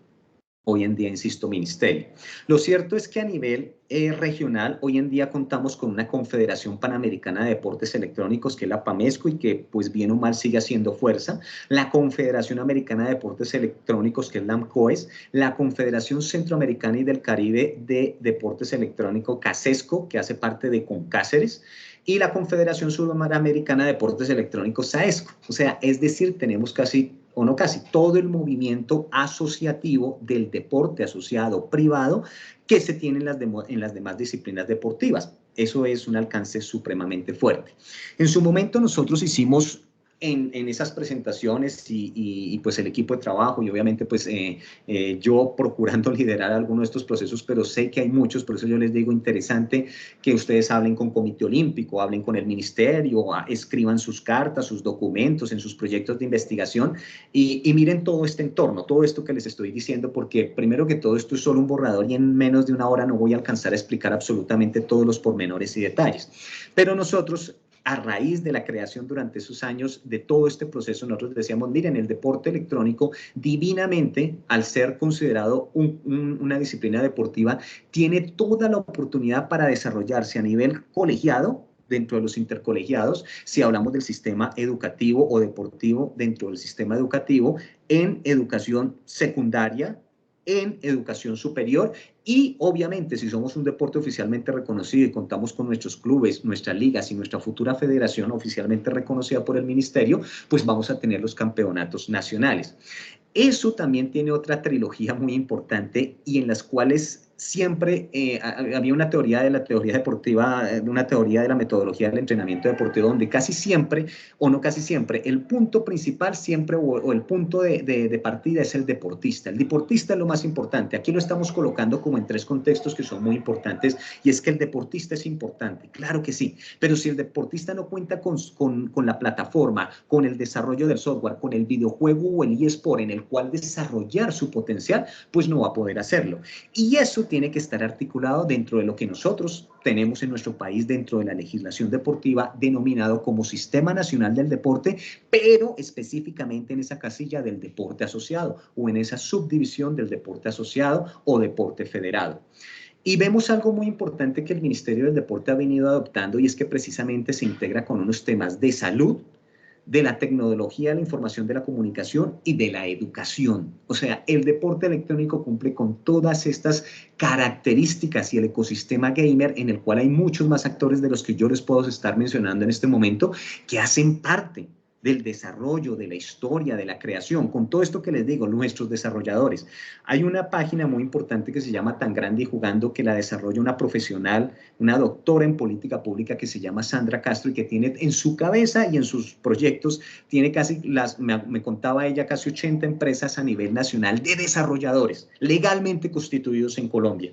Hoy en día, insisto, ministerio. Lo cierto es que a nivel regional, hoy en día contamos con una Confederación Panamericana de Deportes Electrónicos, que es la PAMESCO, y que, pues bien o mal, sigue haciendo fuerza. La Confederación Americana de Deportes Electrónicos, que es la AMCOES. La Confederación Centroamericana y del Caribe de Deportes Electrónicos, CACESCO, que hace parte de CONCÁCERES. Y la Confederación Sudamericana de Deportes Electrónicos, SAESCO. O sea, es decir, tenemos casi o no casi, todo el movimiento asociativo del deporte asociado privado que se tiene en las demás disciplinas deportivas. Eso es un alcance supremamente fuerte. En su momento nosotros hicimos en esas presentaciones y pues el equipo de trabajo y obviamente pues yo procurando liderar algunos de estos procesos, pero sé que hay muchos, por eso yo les digo interesante que ustedes hablen con Comité Olímpico, hablen con el Ministerio, escriban sus cartas, sus documentos, en sus proyectos de investigación y miren todo este entorno, todo esto que les estoy diciendo, porque primero que todo esto es solo un borrador y en menos de una hora no voy a alcanzar a explicar absolutamente todos los pormenores y detalles. Pero nosotros a raíz de la creación durante esos años de todo este proceso, nosotros decíamos, miren, el deporte electrónico divinamente, al ser considerado una disciplina deportiva, tiene toda la oportunidad para desarrollarse a nivel colegiado, dentro de los intercolegiados, si hablamos del sistema educativo o deportivo dentro del sistema educativo, en educación secundaria, en educación superior y obviamente si somos un deporte oficialmente reconocido y contamos con nuestros clubes, nuestras ligas y nuestra futura federación oficialmente reconocida por el ministerio, pues vamos a tener los campeonatos nacionales. Eso también tiene otra trilogía muy importante y en las cuales siempre había una teoría de la teoría deportiva, una teoría de la metodología del entrenamiento deportivo, donde casi siempre, o no casi siempre, el punto principal siempre o el punto de partida es el deportista. El deportista es lo más importante. Aquí lo estamos colocando como en tres contextos que son muy importantes y es que el deportista es importante, claro que sí, pero si el deportista no cuenta con la plataforma, con el desarrollo del software, con el videojuego o el eSport en el cual desarrollar su potencial, pues no va a poder hacerlo. Y eso tiene que estar articulado dentro de lo que nosotros tenemos en nuestro país dentro de la legislación deportiva denominado como Sistema Nacional del Deporte, pero específicamente en esa casilla del deporte asociado o en esa subdivisión del deporte asociado o deporte federado. Y vemos algo muy importante que el Ministerio del Deporte ha venido adoptando y es que precisamente se integra con unos temas de salud, de la tecnología, de la información, de la comunicación y de la educación. O sea, el deporte electrónico cumple con todas estas características y el ecosistema gamer en el cual hay muchos más actores de los que yo les puedo estar mencionando en este momento que hacen parte del desarrollo, de la historia, de la creación, con todo esto que les digo, nuestros desarrolladores. Hay una página muy importante que se llama Tan Grande y Jugando, que la desarrolla una profesional, una doctora en política pública que se llama Sandra Castro y que tiene en su cabeza y en sus proyectos, tiene casi, me contaba ella, casi 80 empresas a nivel nacional de desarrolladores legalmente constituidos en Colombia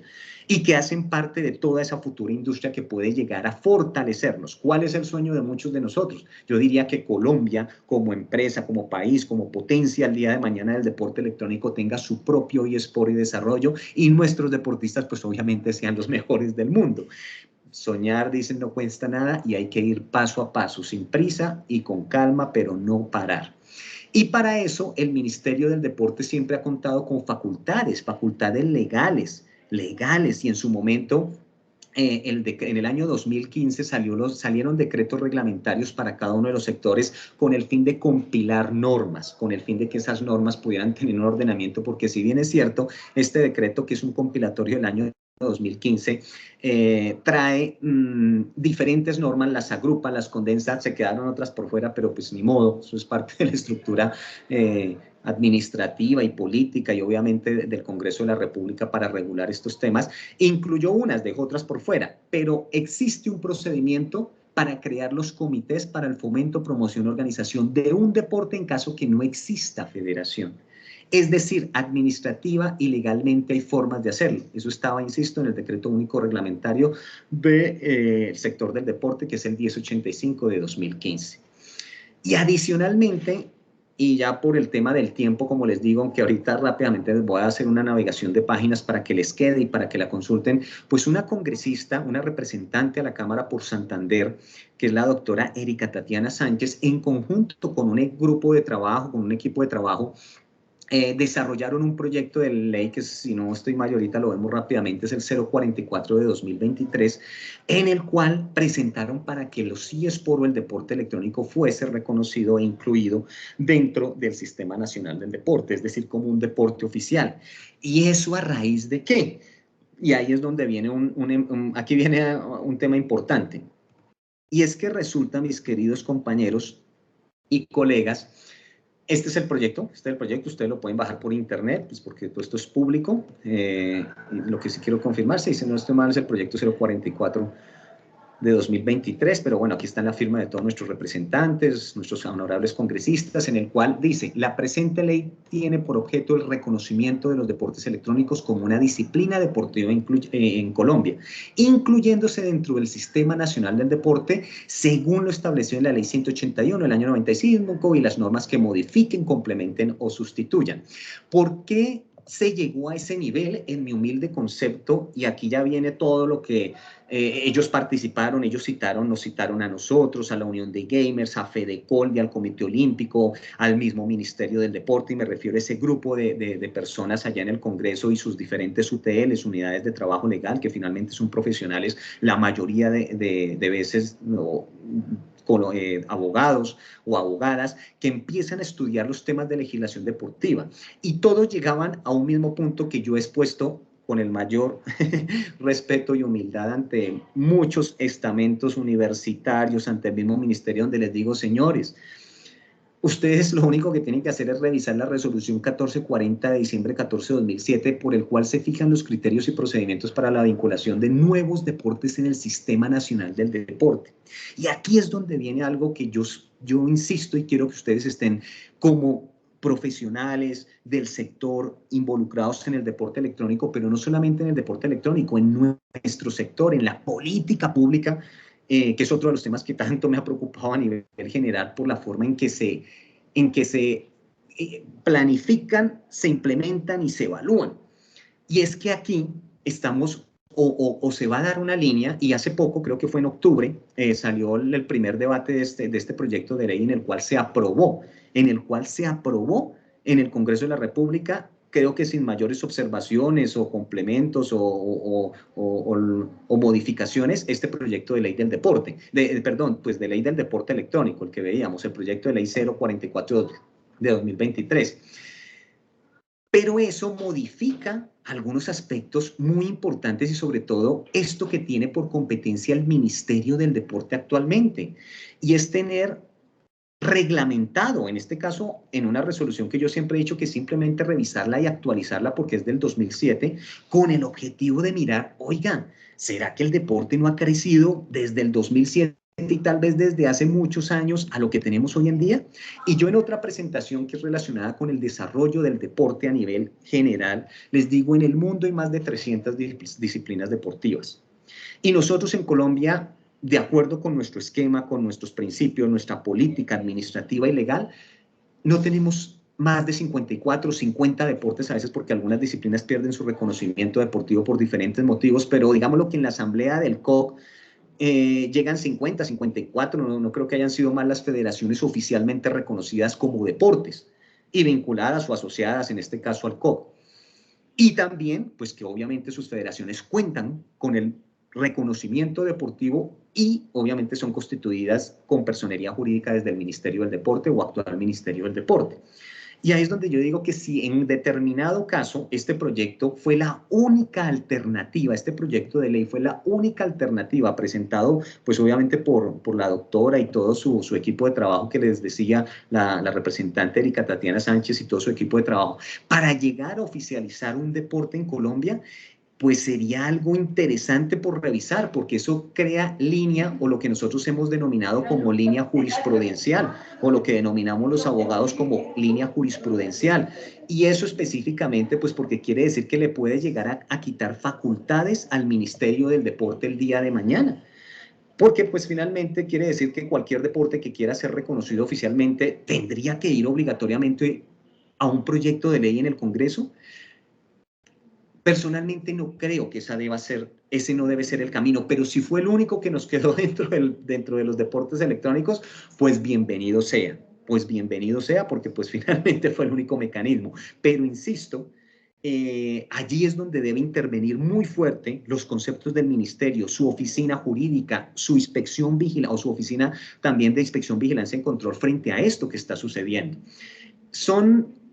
y que hacen parte de toda esa futura industria que puede llegar a fortalecernos. ¿Cuál es el sueño de muchos de nosotros? Yo diría que Colombia, como empresa, como país, como potencia, el día de mañana del deporte electrónico tenga su propio eSport y desarrollo y nuestros deportistas, pues obviamente sean los mejores del mundo. Soñar, dicen, no cuesta nada y hay que ir paso a paso, sin prisa y con calma, pero no parar. Y para eso el Ministerio del Deporte siempre ha contado con facultades legales, y en su momento en el año 2015 salieron decretos reglamentarios para cada uno de los sectores con el fin de compilar normas, con el fin de que esas normas pudieran tener un ordenamiento, porque si bien es cierto, este decreto que es un compilatorio del año 2015, trae diferentes normas, las agrupa, las condensa, se quedaron otras por fuera, pero pues ni modo, eso es parte de la estructura administrativa y política y obviamente del Congreso de la República para regular estos temas. Incluyó unas, dejó otras por fuera, pero existe un procedimiento para crear los comités para el fomento, promoción, organización de un deporte en caso que no exista federación. Es decir, administrativa y legalmente hay formas de hacerlo. Eso estaba, insisto, en el Decreto Único Reglamentario del sector del deporte, que es el 1085 de 2015. Y adicionalmente, y ya por el tema del tiempo, como les digo, aunque ahorita rápidamente les voy a hacer una navegación de páginas para que les quede y para que la consulten, pues una congresista, una representante a la Cámara por Santander, que es la doctora Erika Tatiana Sánchez, en conjunto con un grupo de trabajo, con un equipo de trabajo, desarrollaron un proyecto de ley que, si no estoy mal, ahorita lo vemos rápidamente, es el 044 de 2023, en el cual presentaron para que los eSport o el deporte electrónico fuese reconocido e incluido dentro del Sistema Nacional del Deporte, es decir, como un deporte oficial. ¿Y eso a raíz de qué? Y ahí es donde viene aquí viene un tema importante. Y es que resulta, mis queridos compañeros y colegas, este es el proyecto, ustedes lo pueden bajar por internet, pues porque todo esto es público. Lo que sí quiero confirmar, si no estoy mal, es el proyecto 044 de 2023, pero bueno, aquí está la firma de todos nuestros representantes, nuestros honorables congresistas, en el cual dice, la presente ley tiene por objeto el reconocimiento de los deportes electrónicos como una disciplina deportiva en Colombia, incluyéndose dentro del Sistema Nacional del Deporte, según lo establecido en la Ley 181 del año 95 y las normas que modifiquen, complementen o sustituyan. ¿Por qué se llegó a ese nivel en mi humilde concepto, y aquí ya viene todo lo que ellos participaron, ellos citaron, nos citaron a nosotros, a la Unión de Gamers, a Fedecolde, al Comité Olímpico, al mismo Ministerio del Deporte, y me refiero a ese grupo de personas allá en el Congreso y sus diferentes UTLs, unidades de trabajo legal, que finalmente son profesionales, la mayoría de veces no, con abogados o abogadas que empiezan a estudiar los temas de legislación deportiva, y todos llegaban a un mismo punto que yo he expuesto con el mayor respeto y humildad ante muchos estamentos universitarios, ante el mismo ministerio, donde les digo, señores, ustedes lo único que tienen que hacer es revisar la resolución 1440 de diciembre 14 de 2007, por el cual se fijan los criterios y procedimientos para la vinculación de nuevos deportes en el Sistema Nacional del Deporte. Y aquí es donde viene algo que yo insisto y quiero que ustedes estén como profesionales del sector involucrados en el deporte electrónico, pero no solamente en el deporte electrónico, en nuestro sector, en la política pública, que es otro de los temas que tanto me ha preocupado a nivel general por la forma en que se planifican, se implementan y se evalúan. Y es que aquí estamos o se va a dar una línea, y hace poco, creo que fue en octubre, salió el primer debate de este proyecto de ley en el cual se aprobó en el Congreso de la República, creo que sin mayores observaciones o complementos o modificaciones, este proyecto de ley del deporte, pues de ley del deporte electrónico, el que veíamos, el proyecto de ley 044 de 2023. Pero eso modifica algunos aspectos muy importantes, y sobre todo esto que tiene por competencia el Ministerio del Deporte actualmente, y es tener reglamentado, en este caso, en una resolución que yo siempre he dicho que simplemente revisarla y actualizarla porque es del 2007, con el objetivo de mirar, oigan, ¿será que el deporte no ha crecido desde el 2007 y tal vez desde hace muchos años a lo que tenemos hoy en día? Y yo en otra presentación que es relacionada con el desarrollo del deporte a nivel general, les digo, en el mundo hay más de 300 disciplinas deportivas. Y nosotros en Colombia, de acuerdo con nuestro esquema, con nuestros principios, nuestra política administrativa y legal, no tenemos más de 54 o 50 deportes a veces, porque algunas disciplinas pierden su reconocimiento deportivo por diferentes motivos, pero digámoslo que en la asamblea del COC llegan 50, 54, no creo que hayan sido más las federaciones oficialmente reconocidas como deportes y vinculadas o asociadas en este caso al COC. Y también, pues que obviamente sus federaciones cuentan con el reconocimiento deportivo y obviamente son constituidas con personería jurídica desde el Ministerio del Deporte o actual Ministerio del Deporte. Y ahí es donde yo digo que si en determinado caso este proyecto fue la única alternativa, este proyecto de ley fue la única alternativa presentado, pues obviamente por la doctora y todo su equipo de trabajo que les decía la representante Erika Tatiana Sánchez y todo su equipo de trabajo, para llegar a oficializar un deporte en Colombia, pues sería algo interesante por revisar, porque eso crea línea, o lo que nosotros hemos denominado como línea jurisprudencial, o lo que denominamos los abogados como línea jurisprudencial. Y eso específicamente, pues porque quiere decir que le puede llegar a quitar facultades al Ministerio del Deporte el día de mañana. Porque pues finalmente quiere decir que cualquier deporte que quiera ser reconocido oficialmente tendría que ir obligatoriamente a un proyecto de ley en el Congreso. Personalmente no creo que ese no debe ser el camino, pero si fue el único que nos quedó dentro de los deportes electrónicos, pues bienvenido sea, porque pues finalmente fue el único mecanismo. Pero insisto, allí es donde debe intervenir muy fuerte los conceptos del ministerio, su oficina jurídica, su inspección vigilante, o su oficina también de inspección, vigilancia y control frente a esto que está sucediendo. Son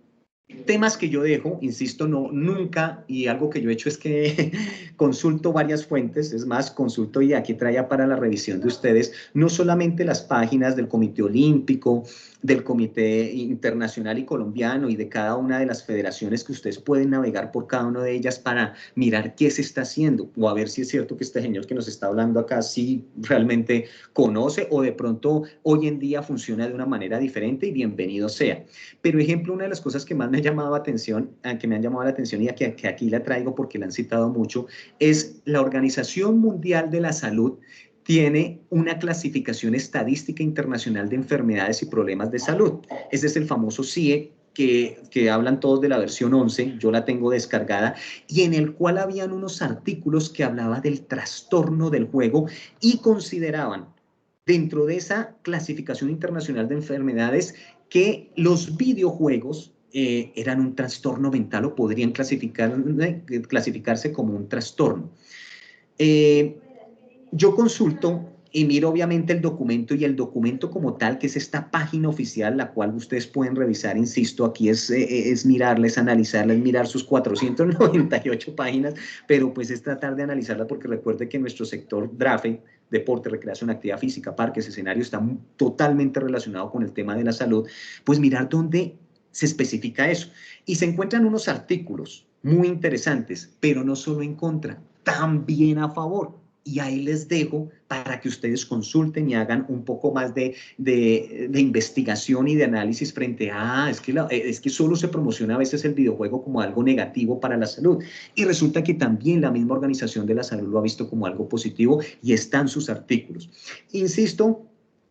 temas que yo dejo, insisto, nunca, y algo que yo he hecho es que consulto varias fuentes, es más, consulto, y aquí traía para la revisión de ustedes, no solamente las páginas del Comité Olímpico, del Comité Internacional y Colombiano, y de cada una de las federaciones, que ustedes pueden navegar por cada una de ellas para mirar qué se está haciendo, o a ver si es cierto que este señor que nos está hablando acá sí realmente conoce, o de pronto hoy en día funciona de una manera diferente, y bienvenido sea. Pero ejemplo, una de las cosas que más me ha llamado la atención, que me han llamado la atención, y que aquí la traigo porque la han citado mucho, es la Organización Mundial de la Salud tiene una clasificación estadística internacional de enfermedades y problemas de salud. Ese es el famoso CIE, que hablan todos de la versión 11, yo la tengo descargada, y en el cual habían unos artículos que hablaban del trastorno del juego y consideraban dentro de esa clasificación internacional de enfermedades que los videojuegos eran un trastorno mental o podrían clasificarse como un trastorno. Yo consulto y miro obviamente el documento, y el documento como tal, que es esta página oficial, la cual ustedes pueden revisar, insisto, aquí es mirarla, es analizarla, es mirar sus 498 páginas, pero pues es tratar de analizarla, porque recuerde que nuestro sector DRAFE, deporte, recreación, actividad física, parques, escenario, está totalmente relacionado con el tema de la salud, pues mirar dónde se especifica eso. Y se encuentran unos artículos muy interesantes, pero no solo en contra, también a favor. Y ahí les dejo para que ustedes consulten y hagan un poco más de investigación y de análisis frente a, es que solo se promociona a veces el videojuego como algo negativo para la salud. Y resulta que también la misma Organización de la Salud lo ha visto como algo positivo, y están sus artículos. Insisto,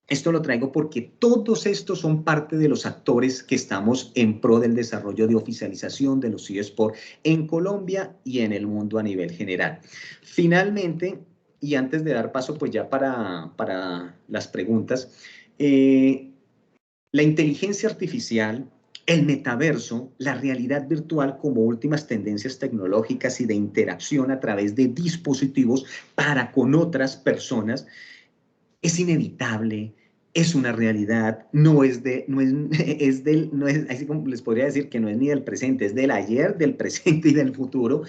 esto lo traigo porque todos estos son parte de los actores que estamos en pro del desarrollo de oficialización de los eSports en Colombia y en el mundo a nivel general. Finalmente, y antes de dar paso pues ya para las preguntas, la inteligencia artificial, el metaverso, la realidad virtual como últimas tendencias tecnológicas y de interacción a través de dispositivos para con otras personas, es inevitable, es una realidad, así como les podría decir que no es ni del presente, es del ayer, del presente y del futuro,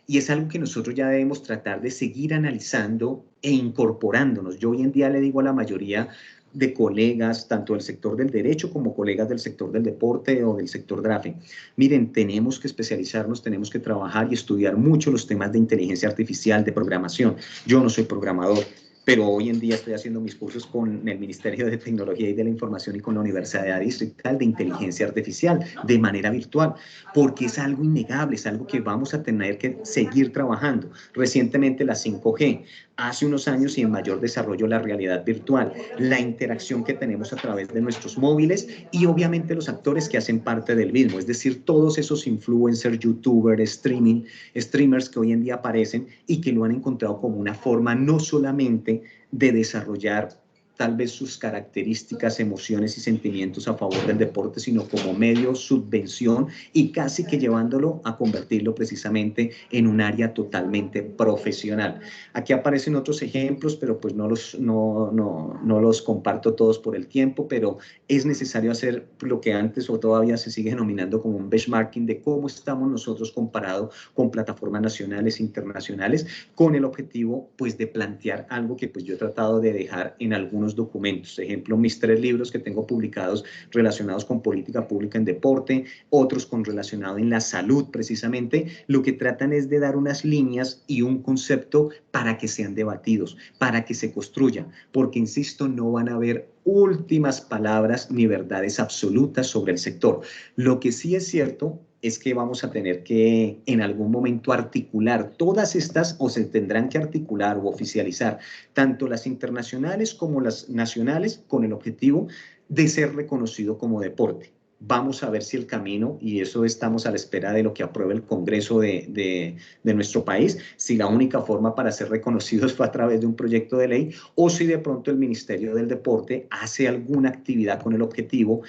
y es algo que nosotros ya debemos tratar de seguir analizando e incorporándonos. Yo hoy en día le digo a la mayoría de colegas, tanto del sector del derecho como colegas del sector del deporte o del sector DRAFE, miren, tenemos que especializarnos, tenemos que trabajar y estudiar mucho los temas de inteligencia artificial, de programación. Yo no soy programador, pero hoy en día estoy haciendo mis cursos con el Ministerio de Tecnología y de la Información y con la Universidad Distrital de Inteligencia Artificial de manera virtual, porque es algo innegable, es algo que vamos a tener que seguir trabajando. Recientemente la 5G, hace unos años y en mayor desarrollo la realidad virtual, la interacción que tenemos a través de nuestros móviles y obviamente los actores que hacen parte del mismo, es decir, todos esos influencers, youtubers, streamers que hoy en día aparecen y que lo han encontrado como una forma no solamente de desarrollar tal vez sus características, emociones y sentimientos a favor del deporte, sino como medio, subvención y casi que llevándolo a convertirlo precisamente en un área totalmente profesional. Aquí aparecen otros ejemplos, pero pues no los comparto todos por el tiempo, pero es necesario hacer lo que antes o todavía se sigue denominando como un benchmarking de cómo estamos nosotros comparados con plataformas nacionales e internacionales, con el objetivo pues de plantear algo que pues yo he tratado de dejar en algunos documentos. Ejemplo, mis 3 libros que tengo publicados relacionados con política pública en deporte, otros relacionados en la salud precisamente, lo que tratan es de dar unas líneas y un concepto para que sean debatidos, para que se construyan, porque insisto, no van a haber últimas palabras ni verdades absolutas sobre el sector. Lo que sí es cierto es que vamos a tener que en algún momento articular todas estas, o se tendrán que articular o oficializar, tanto las internacionales como las nacionales, con el objetivo de ser reconocido como deporte. Vamos a ver si el camino, y eso estamos a la espera de lo que apruebe el Congreso de nuestro país, si la única forma para ser reconocidos fue a través de un proyecto de ley, o si de pronto el Ministerio del Deporte hace alguna actividad con el objetivo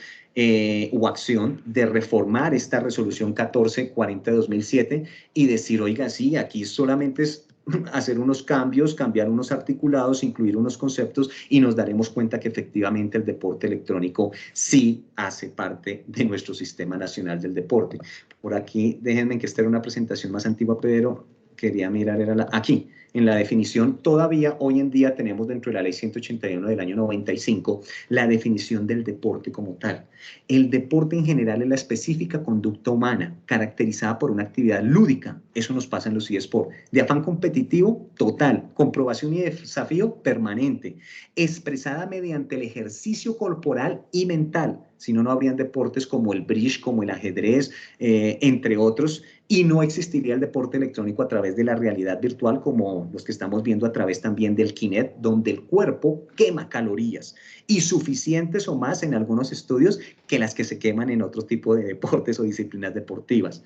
o acción de reformar esta resolución 1440 de 2007 y decir, oiga, sí, aquí solamente es hacer unos cambios, cambiar unos articulados, incluir unos conceptos y nos daremos cuenta que efectivamente el deporte electrónico sí hace parte de nuestro Sistema Nacional del Deporte. Por aquí, déjenme que esta era una presentación más antigua, pero quería mirar, era aquí, en la definición, todavía hoy en día tenemos dentro de la ley 181 del año 95 la definición del deporte como tal. El deporte en general es la específica conducta humana caracterizada por una actividad lúdica, eso nos pasa en los eSports, de afán competitivo total, comprobación y desafío permanente, expresada mediante el ejercicio corporal y mental, si no, no habrían deportes como el bridge, como el ajedrez, entre otros, y no existiría el deporte electrónico a través de la realidad virtual como los que estamos viendo a través también del Kinect, donde el cuerpo quema calorías y suficientes o más en algunos estudios que las que se queman en otro tipo de deportes o disciplinas deportivas.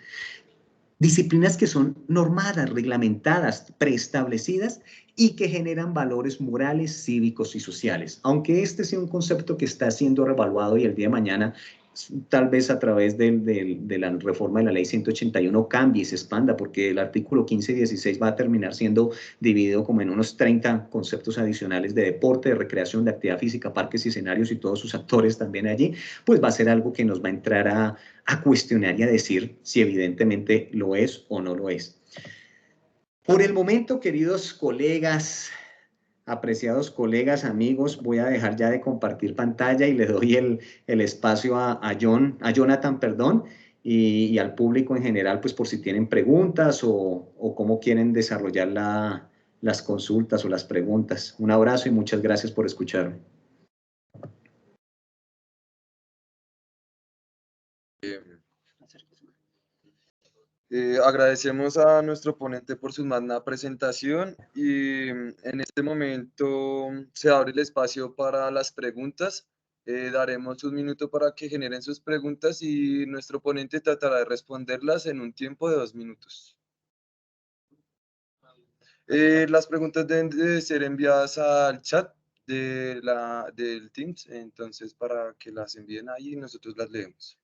Disciplinas que son normadas, reglamentadas, preestablecidas y que generan valores morales, cívicos y sociales. Aunque este sea un concepto que está siendo revaluado y el día de mañana, tal vez a través de la reforma de la ley 181 cambie y se expanda, porque el artículo 15 y 16 va a terminar siendo dividido como en unos 30 conceptos adicionales de deporte, de recreación, de actividad física, parques y escenarios y todos sus actores también allí, pues va a ser algo que nos va a entrar a cuestionar y a decir si evidentemente lo es o no lo es. Por el momento, queridos colegas, apreciados colegas, amigos, voy a dejar ya de compartir pantalla y le doy el espacio a Jonathan, perdón, y al público en general, pues por si tienen preguntas o cómo quieren desarrollar las consultas o las preguntas. Un abrazo y muchas gracias por escucharme. Agradecemos a nuestro ponente por su magna presentación y en este momento se abre el espacio para las preguntas. Daremos un minuto para que generen sus preguntas y nuestro ponente tratará de responderlas en un tiempo de 2 minutos. Las preguntas deben de ser enviadas al chat del Teams, entonces para que las envíen ahí y nosotros las leemos.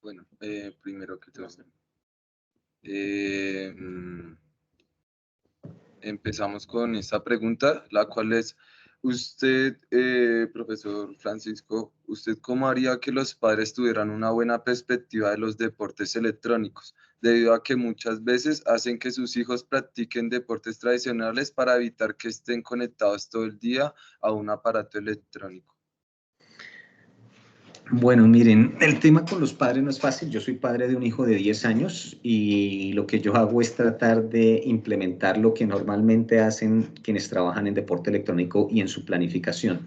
Bueno, primero que todo, empezamos con esta pregunta, la cual es, usted, profesor Francisco, ¿usted cómo haría que los padres tuvieran una buena perspectiva de los deportes electrónicos, debido a que muchas veces hacen que sus hijos practiquen deportes tradicionales para evitar que estén conectados todo el día a un aparato electrónico? Bueno, miren, el tema con los padres no es fácil. Yo soy padre de un hijo de 10 años y lo que yo hago es tratar de implementar lo que normalmente hacen quienes trabajan en deporte electrónico y en su planificación.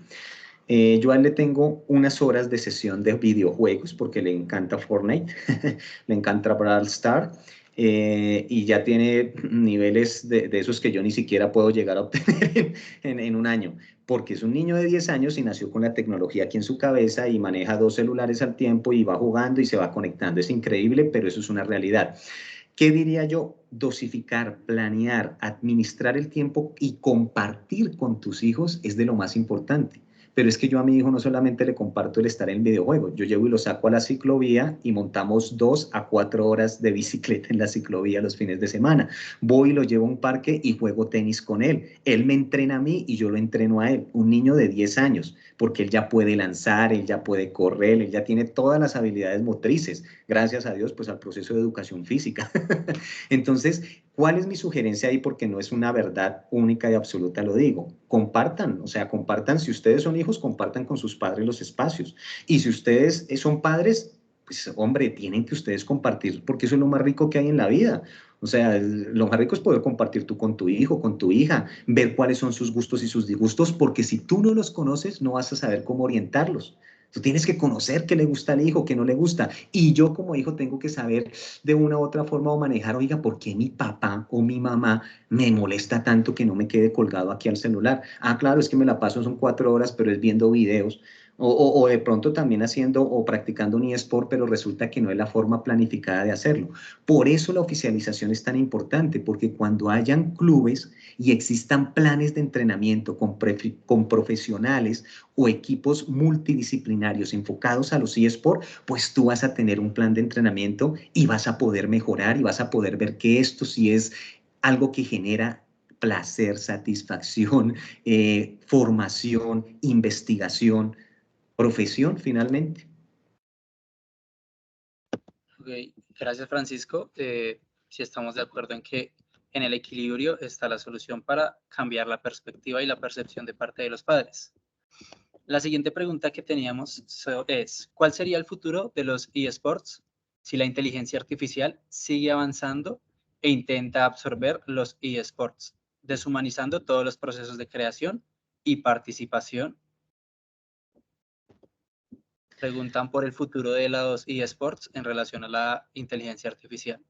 Yo a él le tengo unas horas de sesión de videojuegos porque le encanta Fortnite, le encanta Brawl Stars. Y ya tiene niveles de esos que yo ni siquiera puedo llegar a obtener en un año, porque es un niño de 10 años y nació con la tecnología aquí en su cabeza y maneja 2 celulares al tiempo y va jugando y se va conectando. Es increíble, pero eso es una realidad. ¿Qué diría yo? Dosificar, planear, administrar el tiempo y compartir con tus hijos es de lo más importante. Pero es que yo a mi hijo no solamente le comparto el estar en videojuegos, yo llevo y lo saco a la ciclovía y montamos 2 a 4 horas de bicicleta en la ciclovía los fines de semana. Voy y lo llevo a un parque y juego tenis con él. Él me entrena a mí y yo lo entreno a él. Un niño de 10 años, porque él ya puede lanzar, él ya puede correr, él ya tiene todas las habilidades motrices, gracias a Dios, pues al proceso de educación física. Entonces, ¿cuál es mi sugerencia ahí? Porque no es una verdad única y absoluta, lo digo. Compartan, o sea, compartan, si ustedes son hijos, compartan con sus padres los espacios. Y si ustedes son padres, pues hombre, tienen que ustedes compartir, porque eso es lo más rico que hay en la vida. O sea, lo más rico es poder compartir tú con tu hijo, con tu hija, ver cuáles son sus gustos y sus disgustos, porque si tú no los conoces, no vas a saber cómo orientarlos. Tú tienes que conocer qué le gusta al hijo, qué no le gusta. Y yo como hijo tengo que saber de una u otra forma o manejar, oiga, ¿por qué mi papá o mi mamá me molesta tanto que no me quede colgado aquí al celular? Ah, claro, es que me la paso, son 4 horas, pero es viendo videos. O de pronto también haciendo o practicando un eSport, pero resulta que no es la forma planificada de hacerlo. Por eso la oficialización es tan importante, porque cuando hayan clubes y existan planes de entrenamiento con profesionales o equipos multidisciplinarios enfocados a los eSport, pues tú vas a tener un plan de entrenamiento y vas a poder mejorar y vas a poder ver que esto sí es algo que genera placer, satisfacción, formación, investigación, profesión finalmente. Ok, gracias Francisco. Sí estamos de acuerdo en que en el equilibrio está la solución para cambiar la perspectiva y la percepción de parte de los padres. La siguiente pregunta que teníamos es, ¿cuál sería el futuro de los eSports si la inteligencia artificial sigue avanzando e intenta absorber los eSports, deshumanizando todos los procesos de creación y participación? Preguntan por el futuro de los eSports en relación a la inteligencia artificial.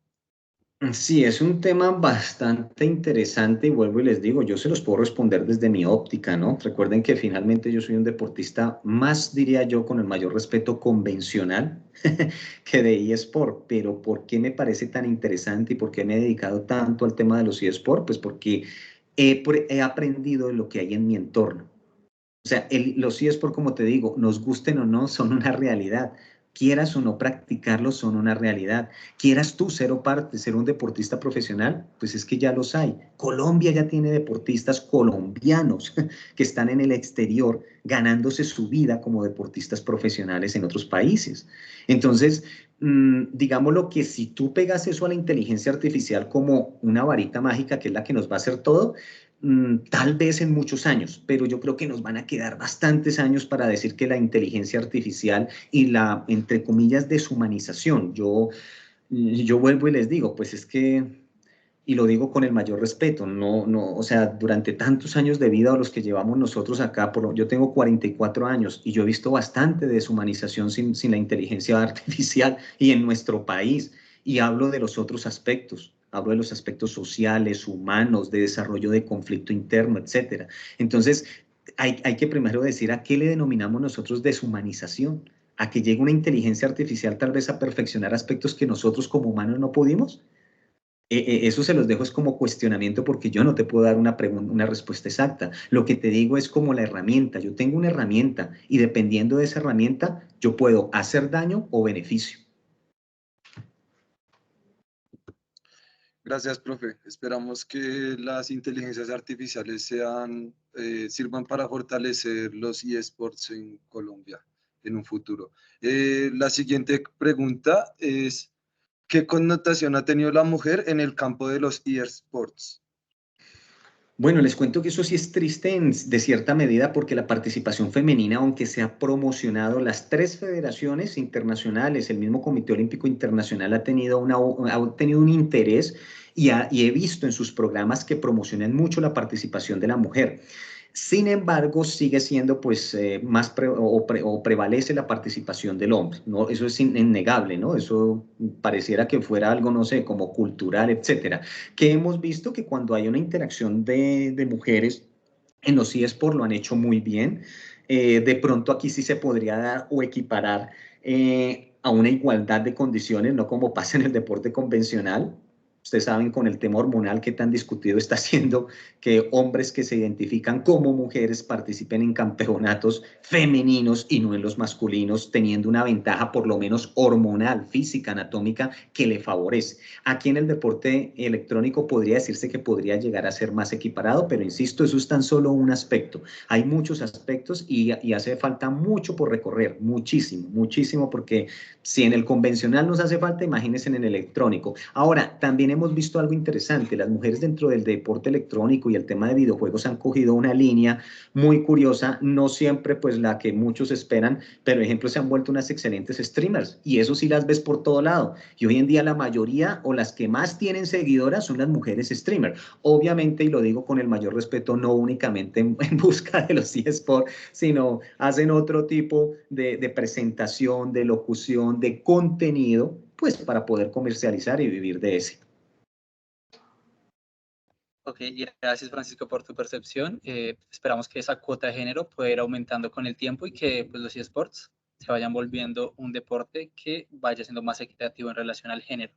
Sí, es un tema bastante interesante y vuelvo y les digo, yo se los puedo responder desde mi óptica, ¿no? Recuerden que finalmente yo soy un deportista más, diría yo, con el mayor respeto convencional que de eSport, pero ¿por qué me parece tan interesante y por qué me he dedicado tanto al tema de los eSport? Pues porque he aprendido de lo que hay en mi entorno. O sea, los eSports, como te digo, nos gusten o no, son una realidad. Quieras o no practicarlos, son una realidad. Quieras tú ser o parte, ser un deportista profesional, pues es que ya los hay. Colombia ya tiene deportistas colombianos que están en el exterior ganándose su vida como deportistas profesionales en otros países. Entonces, digámoslo que si tú pegas eso a la inteligencia artificial como una varita mágica que es la que nos va a hacer todo, tal vez en muchos años, pero yo creo que nos van a quedar bastantes años para decir que la inteligencia artificial y la, entre comillas, deshumanización, yo vuelvo y les digo, pues es que, y lo digo con el mayor respeto, o sea, durante tantos años de vida los que llevamos nosotros acá, yo tengo 44 años y yo he visto bastante deshumanización sin la inteligencia artificial y en nuestro país, y hablo de los otros aspectos. Hablo de los aspectos sociales, humanos, de desarrollo de conflicto interno, etcétera. Entonces, hay que primero decir a qué le denominamos nosotros deshumanización. ¿A que llegue una inteligencia artificial tal vez a perfeccionar aspectos que nosotros como humanos no pudimos? Eso se los dejo es como cuestionamiento porque yo no te puedo dar una respuesta exacta. Lo que te digo es como la herramienta. Yo tengo una herramienta y dependiendo de esa herramienta, yo puedo hacer daño o beneficio. Gracias, profe. Esperamos que las inteligencias artificiales sirvan para fortalecer los eSports en Colombia en un futuro. La siguiente pregunta es, ¿qué connotación ha tenido la mujer en el campo de los eSports? Bueno, les cuento que eso sí es triste de cierta medida porque la participación femenina, aunque se ha promocionado, las tres federaciones internacionales, el mismo Comité Olímpico Internacional ha tenido un interés y he visto en sus programas que promocionan mucho la participación de la mujer. Sin embargo, sigue siendo pues o prevalece la participación del hombre, ¿no? Eso es innegable, ¿no? Eso pareciera que fuera algo, no sé, como cultural, etcétera. Que hemos visto que cuando hay una interacción de mujeres en los eSports lo han hecho muy bien. De pronto aquí sí se podría dar o equiparar a una igualdad de condiciones, no como pasa en el deporte convencional. Ustedes saben con el tema hormonal que tan discutido está siendo que hombres que se identifican como mujeres participen en campeonatos femeninos y no en los masculinos, teniendo una ventaja por lo menos hormonal, física, anatómica que le favorece. Aquí en el deporte electrónico podría decirse que podría llegar a ser más equiparado, pero insisto, eso es tan solo un aspecto. Hay muchos aspectos y hace falta mucho por recorrer, muchísimo, muchísimo, porque si en el convencional nos hace falta, imagínense en el electrónico. Ahora, también hemos visto algo interesante. Las mujeres dentro del deporte electrónico y el tema de videojuegos han cogido una línea muy curiosa, no siempre pues la que muchos esperan, pero ejemplo se han vuelto unas excelentes streamers y eso sí las ves por todo lado. Y hoy en día la mayoría o las que más tienen seguidoras son las mujeres streamers. Obviamente, y lo digo con el mayor respeto, no únicamente en busca de los eSports, sino hacen otro tipo de presentación, de locución, de contenido, pues para poder comercializar y vivir de ese. Ok, gracias Francisco por tu percepción. Esperamos que esa cuota de género pueda ir aumentando con el tiempo y que pues, los eSports se vayan volviendo un deporte que vaya siendo más equitativo en relación al género.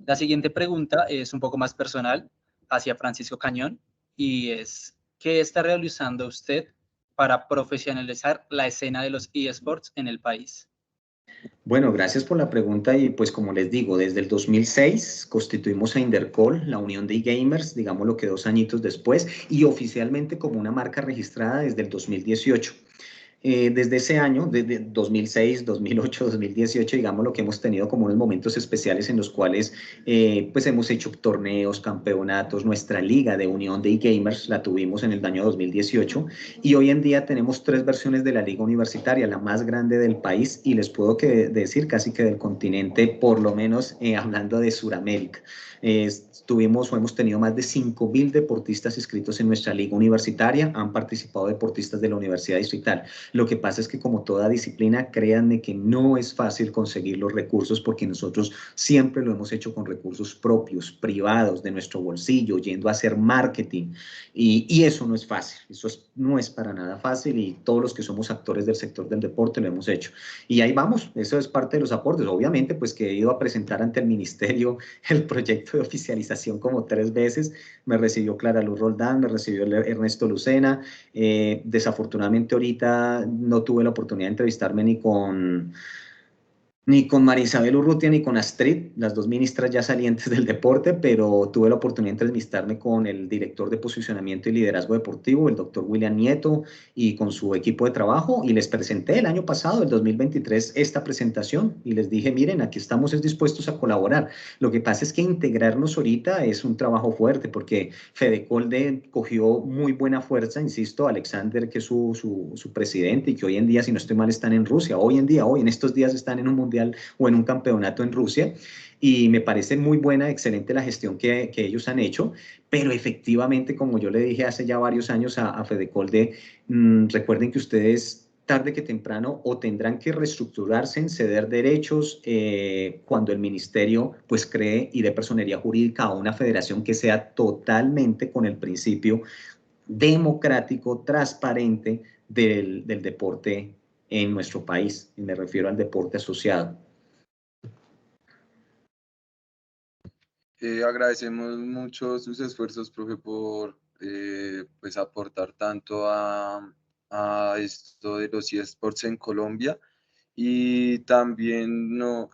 La siguiente pregunta es un poco más personal hacia Francisco Cañón y es, ¿qué está realizando usted para profesionalizar la escena de los eSports en el país? Bueno, gracias por la pregunta y pues como les digo, desde el 2006 constituimos a Indercol, la Unión de eGamers, digamos lo que 2 añitos después, y oficialmente como una marca registrada desde el 2018. Desde ese año, desde 2006, 2008, 2018, digamos lo que hemos tenido como unos momentos especiales en los cuales pues hemos hecho torneos, campeonatos, nuestra liga de unión de eGamers la tuvimos en el año 2018 y hoy en día tenemos 3 versiones de la liga universitaria, la más grande del país y les puedo decir casi que del continente, por lo menos hablando de Sudamérica. Tuvimos o hemos tenido más de 5.000 deportistas inscritos en nuestra liga universitaria, han participado deportistas de la Universidad Distrital. Lo que pasa es que como toda disciplina, créanme que no es fácil conseguir los recursos porque nosotros siempre lo hemos hecho con recursos propios, privados, de nuestro bolsillo, yendo a hacer marketing y eso no es fácil, no es para nada fácil y todos los que somos actores del sector del deporte lo hemos hecho. Y ahí vamos, eso es parte de los aportes. Obviamente, pues que he ido a presentar ante el ministerio el proyecto de oficialización como 3 veces, me recibió Clara Luz Roldán, me recibió Ernesto Lucena, desafortunadamente ahorita no tuve la oportunidad de entrevistarme ni con María Isabel Urrutia ni con Astrid, las 2 ministras ya salientes del deporte, pero tuve la oportunidad de entrevistarme con el director de posicionamiento y liderazgo deportivo, el doctor William Nieto, y con su equipo de trabajo, y les presenté el año pasado, el 2023, esta presentación, y les dije, miren, aquí estamos dispuestos a colaborar. Lo que pasa es que integrarnos ahorita es un trabajo fuerte, porque Fedecolde cogió muy buena fuerza, insisto, Alexander, que es su presidente, y que hoy en día, si no estoy mal, están en Rusia, hoy en estos días están en un mundial o en un campeonato en Rusia y me parece muy buena, excelente la gestión que ellos han hecho, pero efectivamente, como yo le dije hace ya varios años a Fedecolde, recuerden que ustedes tarde que temprano o tendrán que reestructurarse en ceder derechos cuando el ministerio pues cree y dé personería jurídica a una federación que sea totalmente con el principio democrático, transparente del deporte en nuestro país, y me refiero al deporte asociado. Agradecemos mucho sus esfuerzos, profe, por pues aportar tanto a esto de los eSports en Colombia y también no,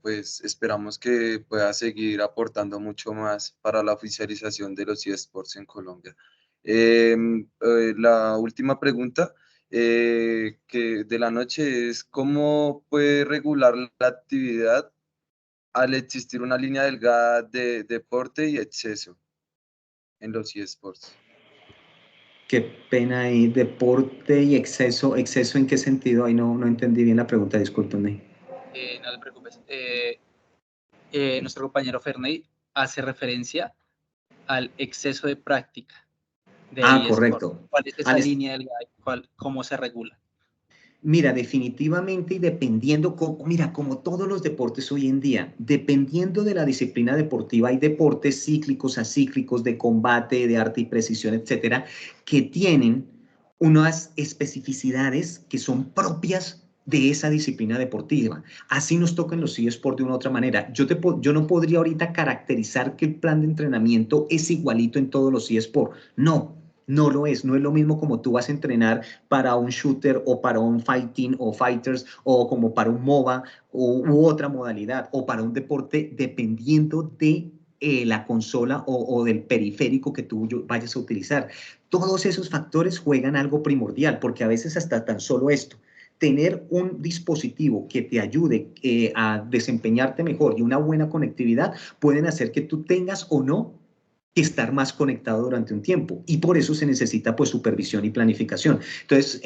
pues esperamos que pueda seguir aportando mucho más para la oficialización de los eSports en Colombia. La última pregunta que de la noche es ¿cómo puede regular la actividad al existir una línea delgada de deporte y exceso en los eSports? Qué pena ahí, deporte y exceso. ¿Exceso en qué sentido? Ahí no entendí bien la pregunta, discúlpenme. No te preocupes. Nuestro compañero Ferney hace referencia al exceso de práctica de eSport. Correcto. ¿Cuál es esa línea delgada? ¿Cómo se regula? Mira, definitivamente y dependiendo, como todos los deportes hoy en día, dependiendo de la disciplina deportiva, hay deportes cíclicos, acíclicos, de combate, de arte y precisión, etcétera, que tienen unas especificidades que son propias de esa disciplina deportiva. Así nos toca en los eSports de una u otra manera. Yo no podría ahorita caracterizar que el plan de entrenamiento es igualito en todos los eSports. No lo es. No es lo mismo como tú vas a entrenar para un shooter o para un fighting o fighters o como para un MOBA u otra modalidad o para un deporte dependiendo de la consola o del periférico que tú vayas a utilizar. Todos esos factores juegan algo primordial porque a veces hasta tan solo esto, tener un dispositivo que te ayude a desempeñarte mejor y una buena conectividad pueden hacer que tú tengas o no que estar más conectado durante un tiempo y por eso se necesita pues supervisión y planificación. Entonces,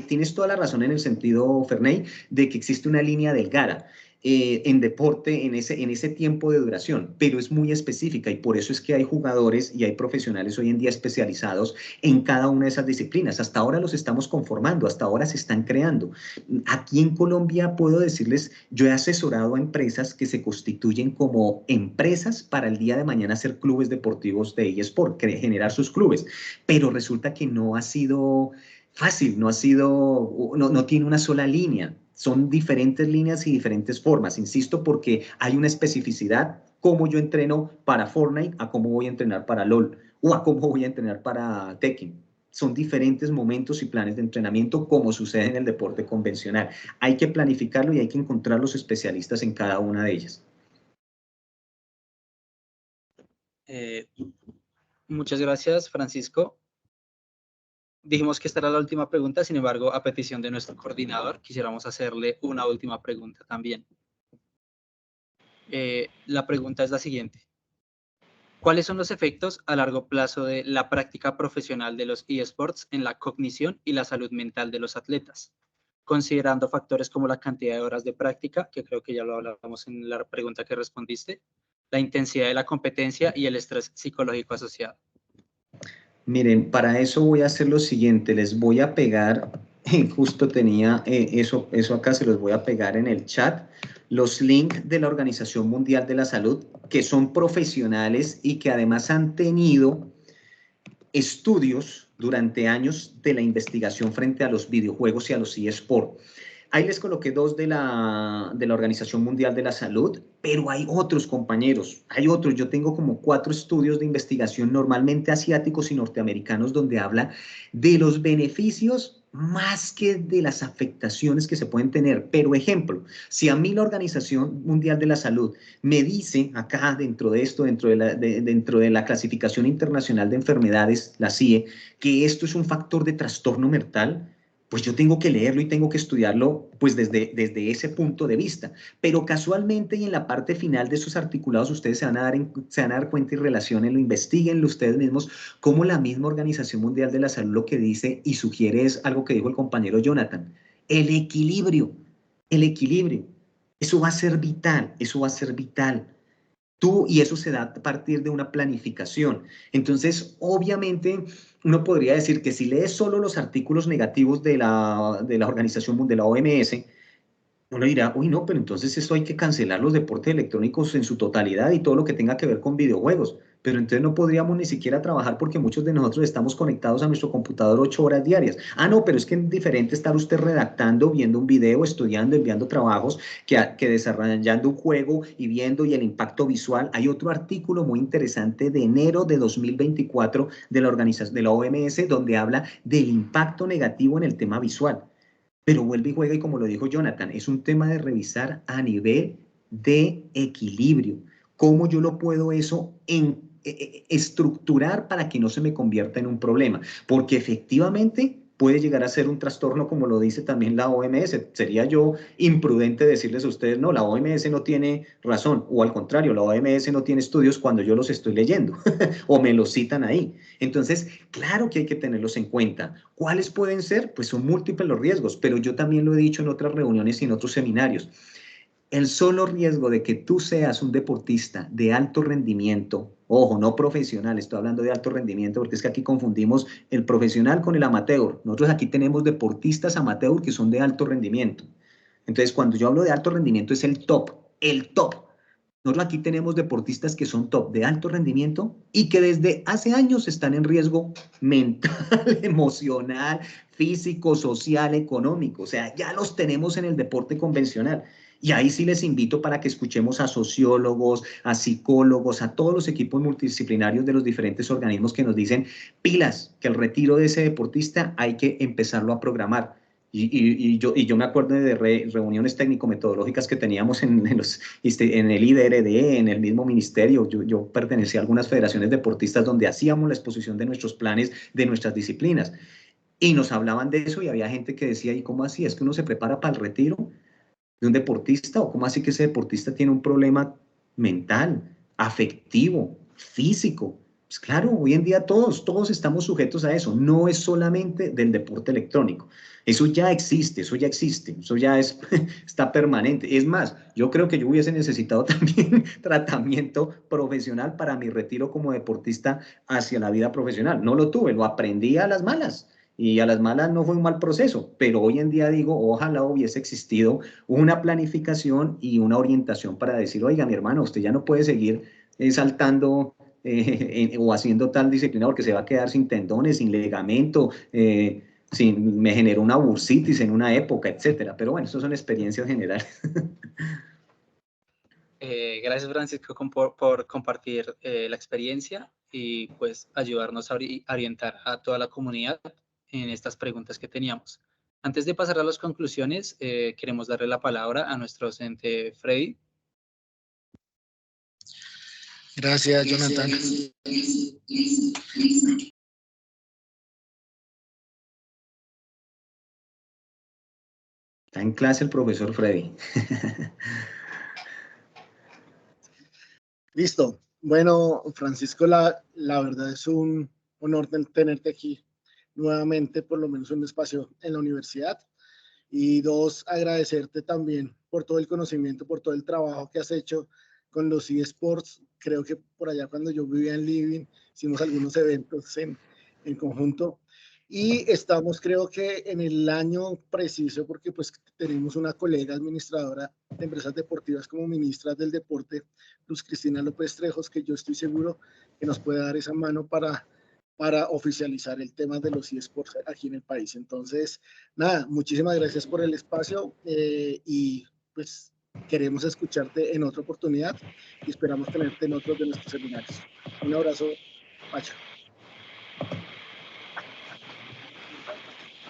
tienes toda la razón en el sentido, Ferney, de que existe una línea delgada. en deporte en ese tiempo de duración, pero es muy específica y por eso es que hay jugadores y hay profesionales hoy en día especializados en cada una de esas disciplinas. Hasta ahora los estamos conformando, hasta ahora se están creando. Aquí en Colombia puedo decirles, yo he asesorado a empresas que se constituyen como empresas para el día de mañana hacer clubes deportivos de eSport, generar sus clubes, pero resulta que no ha sido fácil, no tiene una sola línea. Son diferentes líneas y diferentes formas, insisto, porque hay una especificidad, cómo yo entreno para Fortnite, a cómo voy a entrenar para LOL, o a cómo voy a entrenar para Tekken. Son diferentes momentos y planes de entrenamiento, como sucede en el deporte convencional. Hay que planificarlo y hay que encontrar los especialistas en cada una de ellas. Muchas gracias, Francisco. Dijimos que esta era la última pregunta, sin embargo, a petición de nuestro coordinador, quisiéramos hacerle una última pregunta también. La pregunta es la siguiente. ¿Cuáles son los efectos a largo plazo de la práctica profesional de los eSports en la cognición y la salud mental de los atletas? Considerando factores como la cantidad de horas de práctica, que creo que ya lo hablábamos en la pregunta que respondiste, la intensidad de la competencia y el estrés psicológico asociado. Miren, para eso voy a hacer lo siguiente, les voy a pegar, justo tenía eso acá, se los voy a pegar en el chat, los links de la Organización Mundial de la Salud, que son profesionales y que además han tenido estudios durante años de la investigación frente a los videojuegos y a los eSports. Ahí les coloqué dos de la Organización Mundial de la Salud, pero hay otros, compañeros, hay otros. Yo tengo como 4 estudios de investigación, normalmente asiáticos y norteamericanos, donde habla de los beneficios más que de las afectaciones que se pueden tener. Pero ejemplo, si a mí la Organización Mundial de la Salud me dice acá dentro de esto, dentro de la clasificación internacional de enfermedades, la CIE, que esto es un factor de trastorno mental, pues yo tengo que leerlo y tengo que estudiarlo pues desde ese punto de vista. Pero casualmente y en la parte final de esos articulados ustedes se van a dar cuenta y relaciónenlo, investiguenlo ustedes mismos, cómo la misma Organización Mundial de la Salud lo que dice y sugiere es algo que dijo el compañero Jonathan, el equilibrio, el equilibrio. Eso va a ser vital, eso va a ser vital. Y eso se da a partir de una planificación. Entonces, obviamente, uno podría decir que si lees solo los artículos negativos de la Organización Mundial, de la OMS, uno dirá, uy, no, pero entonces eso hay que cancelar los deportes electrónicos en su totalidad y todo lo que tenga que ver con videojuegos. Pero entonces no podríamos ni siquiera trabajar porque muchos de nosotros estamos conectados a nuestro computador 8 horas diarias. Ah, no, pero es que es diferente estar usted redactando, viendo un video, estudiando, enviando trabajos, que desarrollando un juego y viendo y el impacto visual. Hay otro artículo muy interesante de enero de 2024 de la organización, de la OMS, donde habla del impacto negativo en el tema visual. Pero vuelve y juega y como lo dijo Jonathan, es un tema de revisar a nivel de equilibrio. ¿Cómo yo lo puedo estructurar para que no se me convierta en un problema? Porque efectivamente puede llegar a ser un trastorno, como lo dice también la OMS. Sería yo imprudente decirles a ustedes, no, la OMS no tiene razón, o al contrario, la OMS no tiene estudios cuando yo los estoy leyendo, o me los citan ahí. Entonces, claro que hay que tenerlos en cuenta. ¿Cuáles pueden ser? Pues son múltiples los riesgos, pero yo también lo he dicho en otras reuniones y en otros seminarios. El solo riesgo de que tú seas un deportista de alto rendimiento, ojo, no profesional, estoy hablando de alto rendimiento porque es que aquí confundimos el profesional con el amateur. Nosotros aquí tenemos deportistas amateur que son de alto rendimiento. Entonces, cuando yo hablo de alto rendimiento es el top, el top. Nosotros aquí tenemos deportistas que son top de alto rendimiento y que desde hace años están en riesgo mental, emocional, físico, social, económico. O sea, ya los tenemos en el deporte convencional. Y ahí sí les invito para que escuchemos a sociólogos, a psicólogos, a todos los equipos multidisciplinarios de los diferentes organismos que nos dicen, pilas, que el retiro de ese deportista hay que empezarlo a programar. Y yo me acuerdo de reuniones técnico-metodológicas que teníamos en el IDRD, en el mismo ministerio. Yo pertenecía a algunas federaciones deportistas donde hacíamos la exposición de nuestros planes, de nuestras disciplinas. Y nos hablaban de eso y había gente que decía, ¿y cómo así? ¿Es que uno se prepara para el retiro de un deportista? ¿O cómo así que ese deportista tiene un problema mental, afectivo, físico? Pues claro, hoy en día todos estamos sujetos a eso, no es solamente del deporte electrónico, eso ya existe, eso ya es, está permanente. Es más, yo creo que yo hubiese necesitado también tratamiento profesional para mi retiro como deportista hacia la vida profesional. No lo tuve, lo aprendí a las malas. Y a las malas no fue un mal proceso, pero hoy en día digo, ojalá hubiese existido una planificación y una orientación para decir, oiga, mi hermano, usted ya no puede seguir saltando o haciendo tal disciplina porque se va a quedar sin tendones, sin ligamento, me generó una bursitis en una época, etcétera. Pero bueno, eso son experiencias generales. Gracias, Francisco, por compartir la experiencia y pues ayudarnos a orientar a toda la comunidad en estas preguntas que teníamos. Antes de pasar a las conclusiones, queremos darle la palabra a nuestro docente Freddy. Gracias, Jonathan. Está en clase el profesor Freddy. Listo. Bueno, Francisco, la verdad es un honor tenerte aquí nuevamente, por lo menos un espacio en la universidad. Y dos, agradecerte también por todo el conocimiento, por todo el trabajo que has hecho con los eSports. Creo que por allá cuando yo vivía en Living, hicimos algunos eventos en conjunto. Y estamos, creo que en el año preciso, porque pues tenemos una colega administradora de empresas deportivas como ministra del deporte, Luz Cristina López Trejos, que yo estoy seguro que nos puede dar esa mano para oficializar el tema de los eSports aquí en el país. Entonces, nada, muchísimas gracias por el espacio y pues queremos escucharte en otra oportunidad y esperamos tenerte en otros de nuestros seminarios. Un abrazo, Pacho.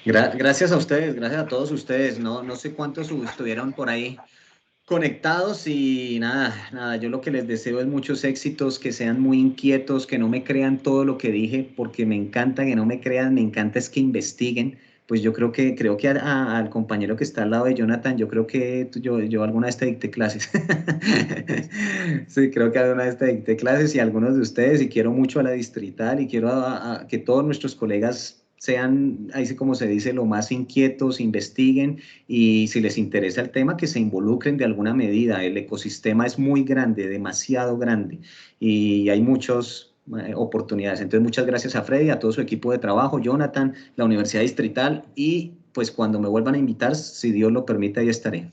Gracias a ustedes, gracias a todos ustedes. No sé cuántos estuvieron por ahí conectados y nada, yo lo que les deseo es muchos éxitos, que sean muy inquietos, que no me crean todo lo que dije, porque me encanta que no me crean, me encanta es que investiguen. Pues yo creo que al compañero que está al lado de Jonathan, yo creo que yo alguna vez te dicté clases. Sí, creo que alguna vez te dicté clases y algunos de ustedes, y quiero mucho a la distrital y quiero que todos nuestros colegas sean, ahí sí como se dice, lo más inquietos, investiguen y si les interesa el tema, que se involucren de alguna medida. El ecosistema es muy grande, demasiado grande y hay muchas oportunidades. Entonces, muchas gracias a Freddy, a todo su equipo de trabajo, Jonathan, la Universidad Distrital y pues cuando me vuelvan a invitar, si Dios lo permite, ahí estaré.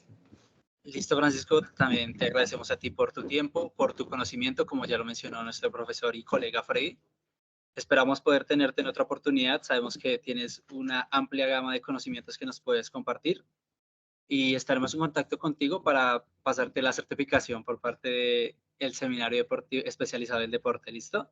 Listo, Francisco, también te agradecemos a ti por tu tiempo, por tu conocimiento, como ya lo mencionó nuestro profesor y colega Freddy. Esperamos poder tenerte en otra oportunidad. Sabemos que tienes una amplia gama de conocimientos que nos puedes compartir y estaremos en contacto contigo para pasarte la certificación por parte del Seminario Deportivo Especializado del Deporte. ¿Listo?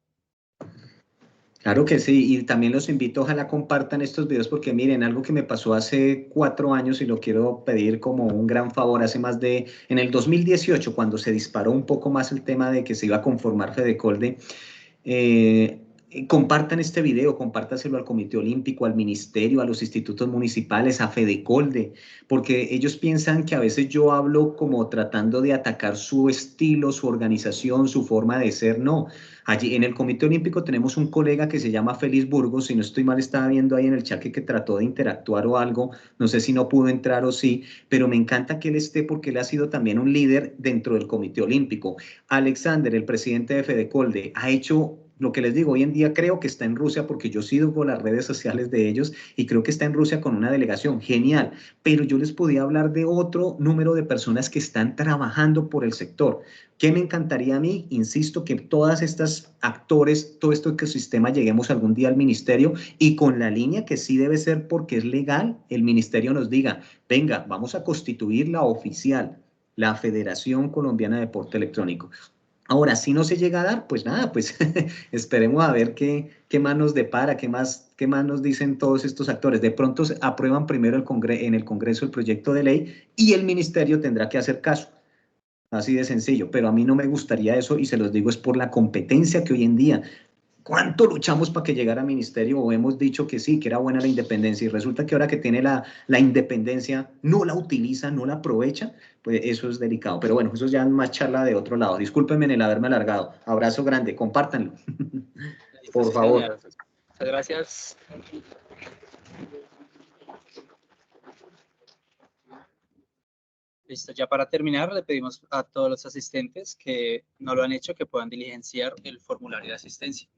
Claro que sí, y también los invito, ojalá compartan estos videos porque miren, algo que me pasó hace 4 años y lo quiero pedir como un gran favor, en el 2018, cuando se disparó un poco más el tema de que se iba a conformar Fedecolde, compartan este video, compártaselo al Comité Olímpico, al Ministerio, a los institutos municipales, a Fedecolde, porque ellos piensan que a veces yo hablo como tratando de atacar su estilo, su organización, su forma de ser. No, allí en el Comité Olímpico tenemos un colega que se llama Félix Burgos, si no estoy mal estaba viendo ahí en el chat que trató de interactuar o algo, no sé si no pudo entrar o sí, pero me encanta que él esté porque él ha sido también un líder dentro del Comité Olímpico. Alexander, el presidente de Fedecolde, ha hecho lo que les digo, hoy en día creo que está en Rusia porque yo sigo las redes sociales de ellos y creo que está en Rusia con una delegación, genial, pero yo les podía hablar de otro número de personas que están trabajando por el sector. ¿Qué me encantaría a mí? Insisto, que todas estas actores, todo este ecosistema, lleguemos algún día al ministerio y con la línea que sí debe ser porque es legal, el ministerio nos diga, venga, vamos a constituir la oficial, la Federación Colombiana de Deporte Electrónico. Ahora, si no se llega a dar, pues nada, pues esperemos a ver qué más nos depara, qué más nos dicen todos estos actores. De pronto aprueban primero en el Congreso el proyecto de ley y el ministerio tendrá que hacer caso. Así de sencillo, pero a mí no me gustaría eso y se los digo es por la competencia que hoy en día. ¿Cuánto luchamos para que llegara a ministerio o hemos dicho que sí, que era buena la independencia y resulta que ahora que tiene la independencia no la utiliza, no la aprovecha? Pues eso es delicado. Pero bueno, eso ya es más charla de otro lado. Discúlpenme en el haberme alargado. Abrazo grande, compártanlo. Por favor. Genial. Muchas gracias. Listo, ya para terminar, le pedimos a todos los asistentes que no lo han hecho que puedan diligenciar el formulario de asistencia.